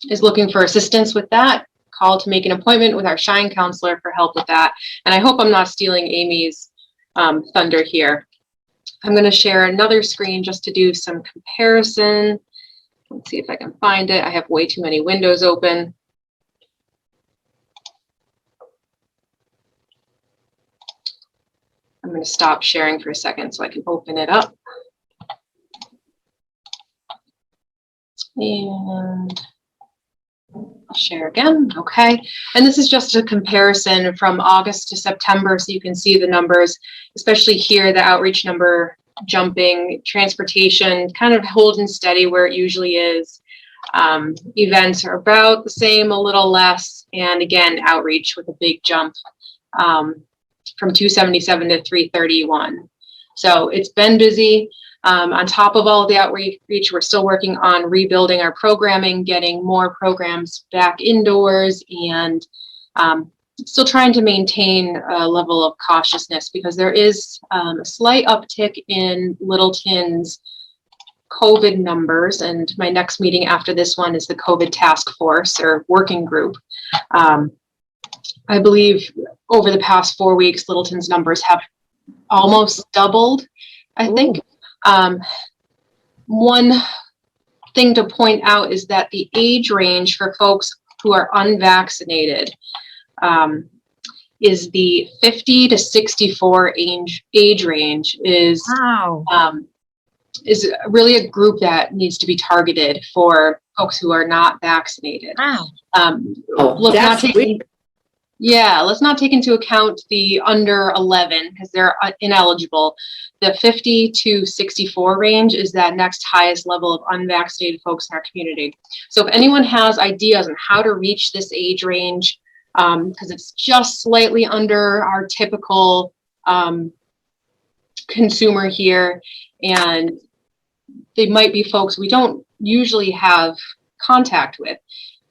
is looking for assistance with that, call to make an appointment with our Shine counselor for help with that. And I hope I'm not stealing Amy's thunder here. I'm going to share another screen just to do some comparison. Let's see if I can find it. I have way too many windows open. I'm going to stop sharing for a second so I can open it up. And I'll share again. Okay. And this is just a comparison from August to September, so you can see the numbers, especially here, the outreach number jumping, transportation kind of holding steady where it usually is. Events are about the same, a little less. And again, outreach with a big jump from 277 to 331. So it's been busy. On top of all of the outreach, we're still working on rebuilding our programming, getting more programs back indoors, and still trying to maintain a level of cautiousness because there is a slight uptick in Littleton's COVID numbers. And my next meeting after this one is the COVID task force or working group. I believe over the past 4 weeks, Littleton's numbers have almost doubled, I think. One thing to point out is that the age range for folks who are unvaccinated is the 50 to 64 age range is really a group that needs to be targeted for folks who are not vaccinated. Wow. Let's not take into account the under 11 because they're ineligible. The 50 to 64 range is that next highest level of unvaccinated folks in our community. So if anyone has ideas on how to reach this age range, because it's just slightly under our typical consumer here, and they might be folks we don't usually have contact with.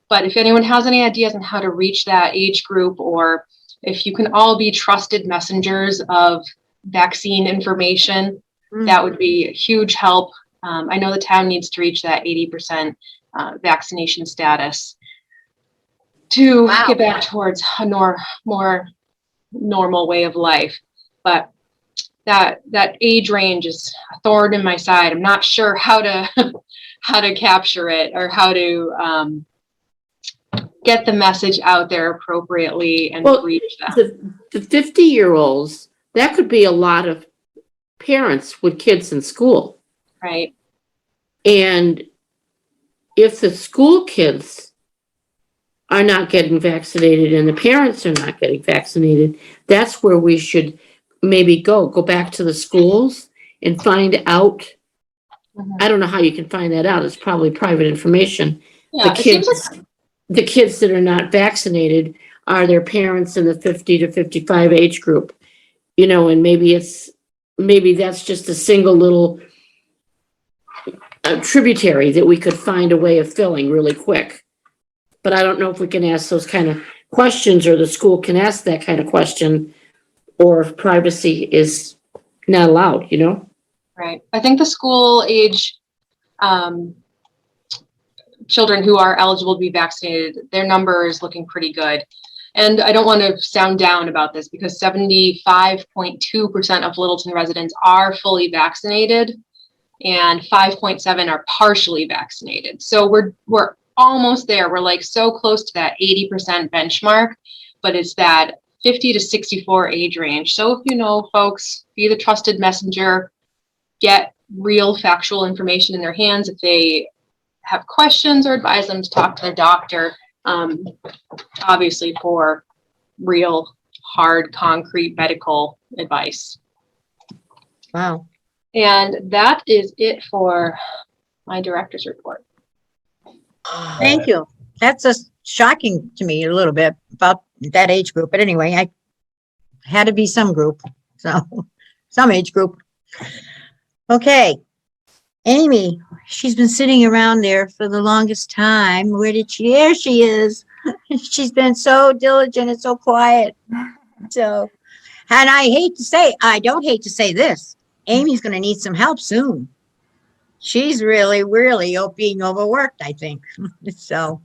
But if anyone has any ideas on how to reach that age group, or if you can all be trusted messengers of vaccine information, that would be a huge help. I know the town needs to reach that 80% vaccination status to get back towards a more normal way of life. But that age range is a thorn in my side. I'm not sure how to capture it or how to get the message out there appropriately and reach them. The 50-year-olds, that could be a lot of parents with kids in school. Right. And if the school kids are not getting vaccinated and the parents are not getting vaccinated, that's where we should maybe go back to the schools and find out. I don't know how you can find that out. It's probably private information. Yeah, The kids that are not vaccinated are their parents in the 50 to 55 age group, and maybe that's just a single little tributary that we could find a way of filling really quick. But I don't know if we can ask those kind of questions, or the school can ask that kind of question, or if privacy is not allowed, Right. I think the school age children who are eligible to be vaccinated, their number is looking pretty good. And I don't want to sound down about this because 75.2% of Littleton residents are fully vaccinated and 5.7 are partially vaccinated. So we're almost there. We're like so close to that 80% benchmark, but it's that 50 to 64 age range. So if you know folks, be the trusted messenger, get real factual information in their hands. If they have questions, or advise them to talk to their doctor, obviously for real, hard, concrete medical advice. Wow. And that is it for my director's report. Thank you. That's just shocking to me a little bit about that age group. But anyway, I had to be some group. So some age group. Okay. Amy, she's been sitting around there for the longest time. Where did she? There she is. She's been so diligent and so quiet. So, and I don't hate to say this. Amy's going to need some help soon. She's really being overworked, I think. So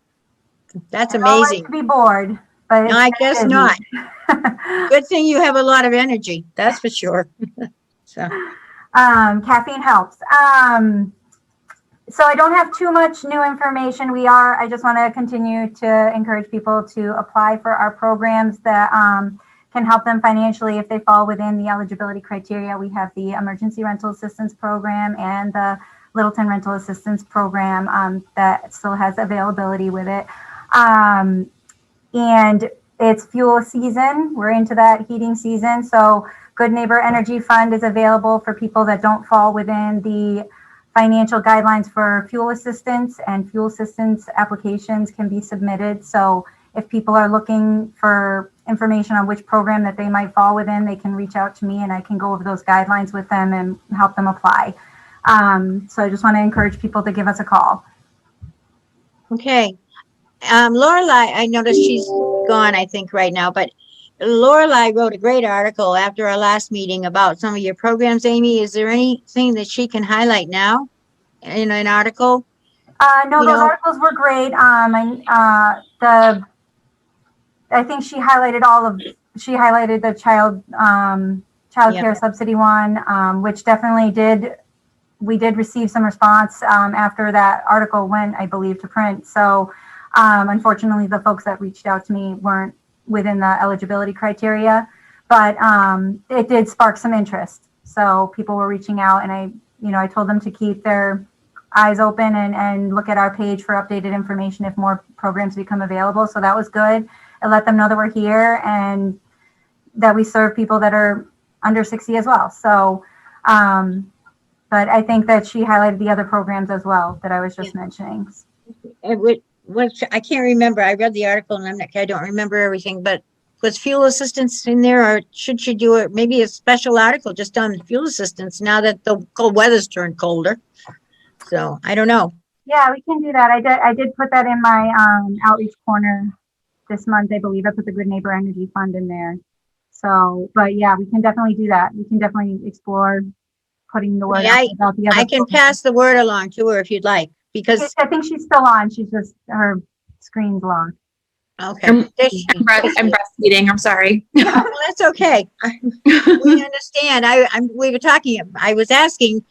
that's amazing. To be bored, but No, I guess not. Good thing you have a lot of energy. That's for sure. So. Caffeine helps. So I don't have too much new information. I just want to continue to encourage people to apply for our programs that can help them financially if they fall within the eligibility criteria. We have the Emergency Rental Assistance Program and the Littleton Rental Assistance Program that still has availability with it. And it's fuel season. We're into that heating season. So Good Neighbor Energy Fund is available for people that don't fall within the financial guidelines for fuel assistance, and fuel assistance applications can be submitted. So if people are looking for information on which program that they might fall within, they can reach out to me and I can go over those guidelines with them and help them apply. So I just want to encourage people to give us a call. Okay. Lorelei, I noticed she's gone, I think, right now, but Lorelei wrote a great article after our last meeting about some of your programs. Amy, is there anything that she can highlight now in an article? No, those articles were great. I think she highlighted the child care subsidy one, which definitely we did receive some response after that article went, I believe, to print. So unfortunately, the folks that reached out to me weren't within the eligibility criteria, but it did spark some interest. So people were reaching out, and I told them to keep their eyes open and look at our page for updated information if more programs become available. So that was good. It let them know that we're here and that we serve people that are under 60 as well. So, but I think that she highlighted the other programs as well that I was just mentioning. I can't remember. I read the article and I don't remember everything, but was fuel assistance in there, or should she do it? Maybe a special article just on fuel assistance now that the cold weather's turned colder. So I don't know. Yeah, we can do that. I did put that in my outreach corner this month. I believe I put the Good Neighbor Energy Fund in there. So, but yeah, we can definitely do that. We can definitely explore putting the word out about the other. I can pass the word along to her if you'd like, because I think she's still on. She's just, her screen's locked. Okay. I'm breastfeeding. I'm sorry. Well, that's okay. We understand. We were talking. I was asking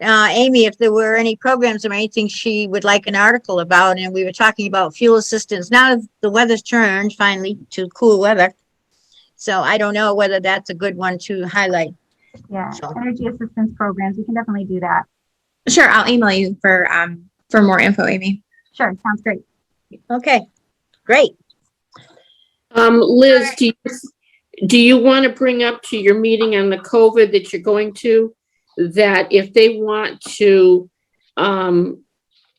Amy if there were any programs or anything she would like an article about, and we were talking about fuel assistance. Now the weather's turned finally to cool weather, so I don't know whether that's a good one to highlight. Yeah, energy assistance programs. We can definitely do that. Sure, I'll email you for more info, Amy. Sure, sounds great. Okay, great. Liz, do you want to bring up to your meeting on the COVID that you're going to, that if they want to come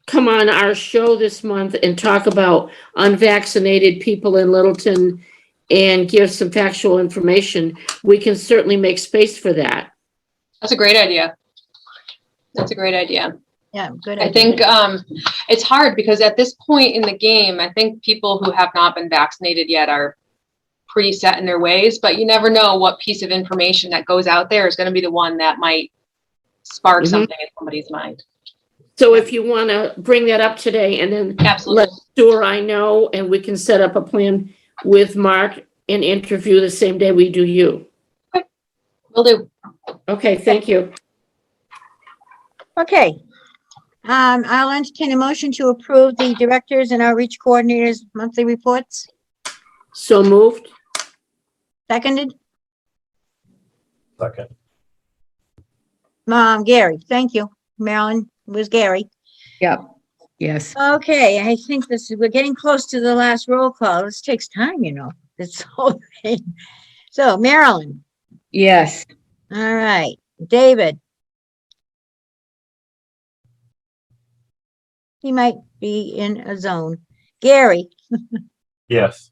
on our show this month and talk about unvaccinated people in Littleton and give some factual information, we can certainly make space for that. That's a great idea. That's a great idea. Yeah, good I idea. think it's hard because at this point in the game, I think people who have not been vaccinated yet are pretty set in their ways, but you never know what piece of information that goes out there is going to be the one that might spark something in somebody's mind. So if you want to bring that up today and then Absolutely. let Stu or I know, and we can set up a plan with Mark and interview the same day we do you. Will do. Okay, thank you. Okay. I'll entertain a motion to approve the directors and outreach coordinators monthly reports. So moved. Seconded. Second. Gary, thank you. Marilyn, it was Gary. Yep. Yes. Okay, I think we're getting close to the last roll call. This takes time, you know, this whole thing. So Marilyn, Yes. all right, David. He might be in a zone. Gary, Yes.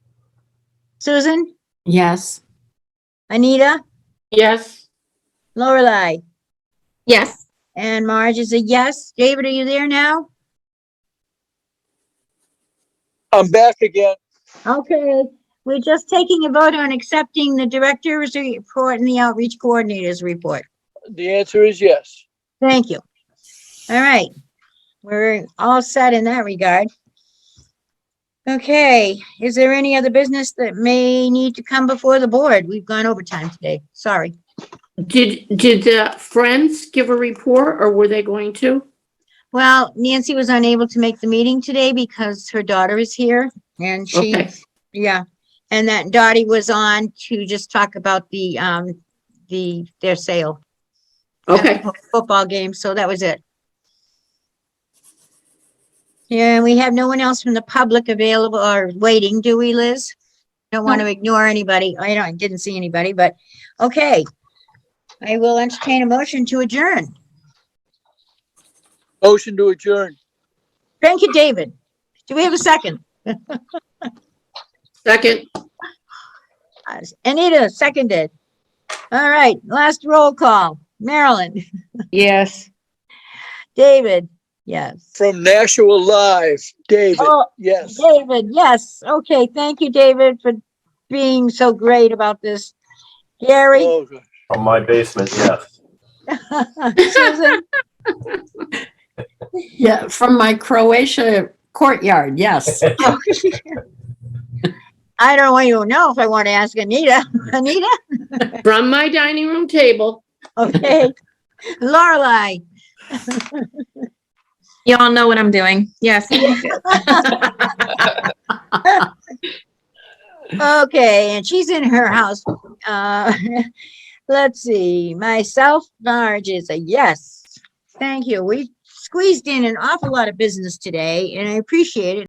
Susan, Yes. Anita, Yes. Lorelei, Yes. and Marge is a yes. David, are you there now? I'm back again. Okay, we're just taking a vote on accepting the director's report and the outreach coordinators report. The answer is yes. Thank you. All right, we're all set in that regard. Okay, is there any other business that may need to come before the board? We've gone overtime today, sorry. Did the friends give a report or were they going to? Well, Nancy was unable to make the meeting today because her daughter is here and she, Okay. yeah. And that Dottie was on to just talk about their sale. at Okay. the Football game, so that was it. Yeah, we have no one else from the public available or waiting, do we, Liz? Don't want to ignore anybody. I didn't see anybody, but okay. I will entertain a motion to adjourn. Motion to adjourn. Thank you, David. Do we have a second? Second. Anita, seconded. All right, last roll call. Marilyn, Yes. David, yes. From Nashua Live, David. Oh, Yes. David, yes. Okay, thank you, David, for being so great about this. Gary, Oh, gosh. From my basement, yes. Susan, Yeah, from my Croatia courtyard, yes. I don't even know if I want to ask Anita. Anita? From my dining room table. Okay. Lorelei. You all know what I'm doing. Yes. Okay, and she's in her house. Let's see. Myself, Marge is a yes. Thank you. We squeezed in an awful lot of business today, and I appreciate it.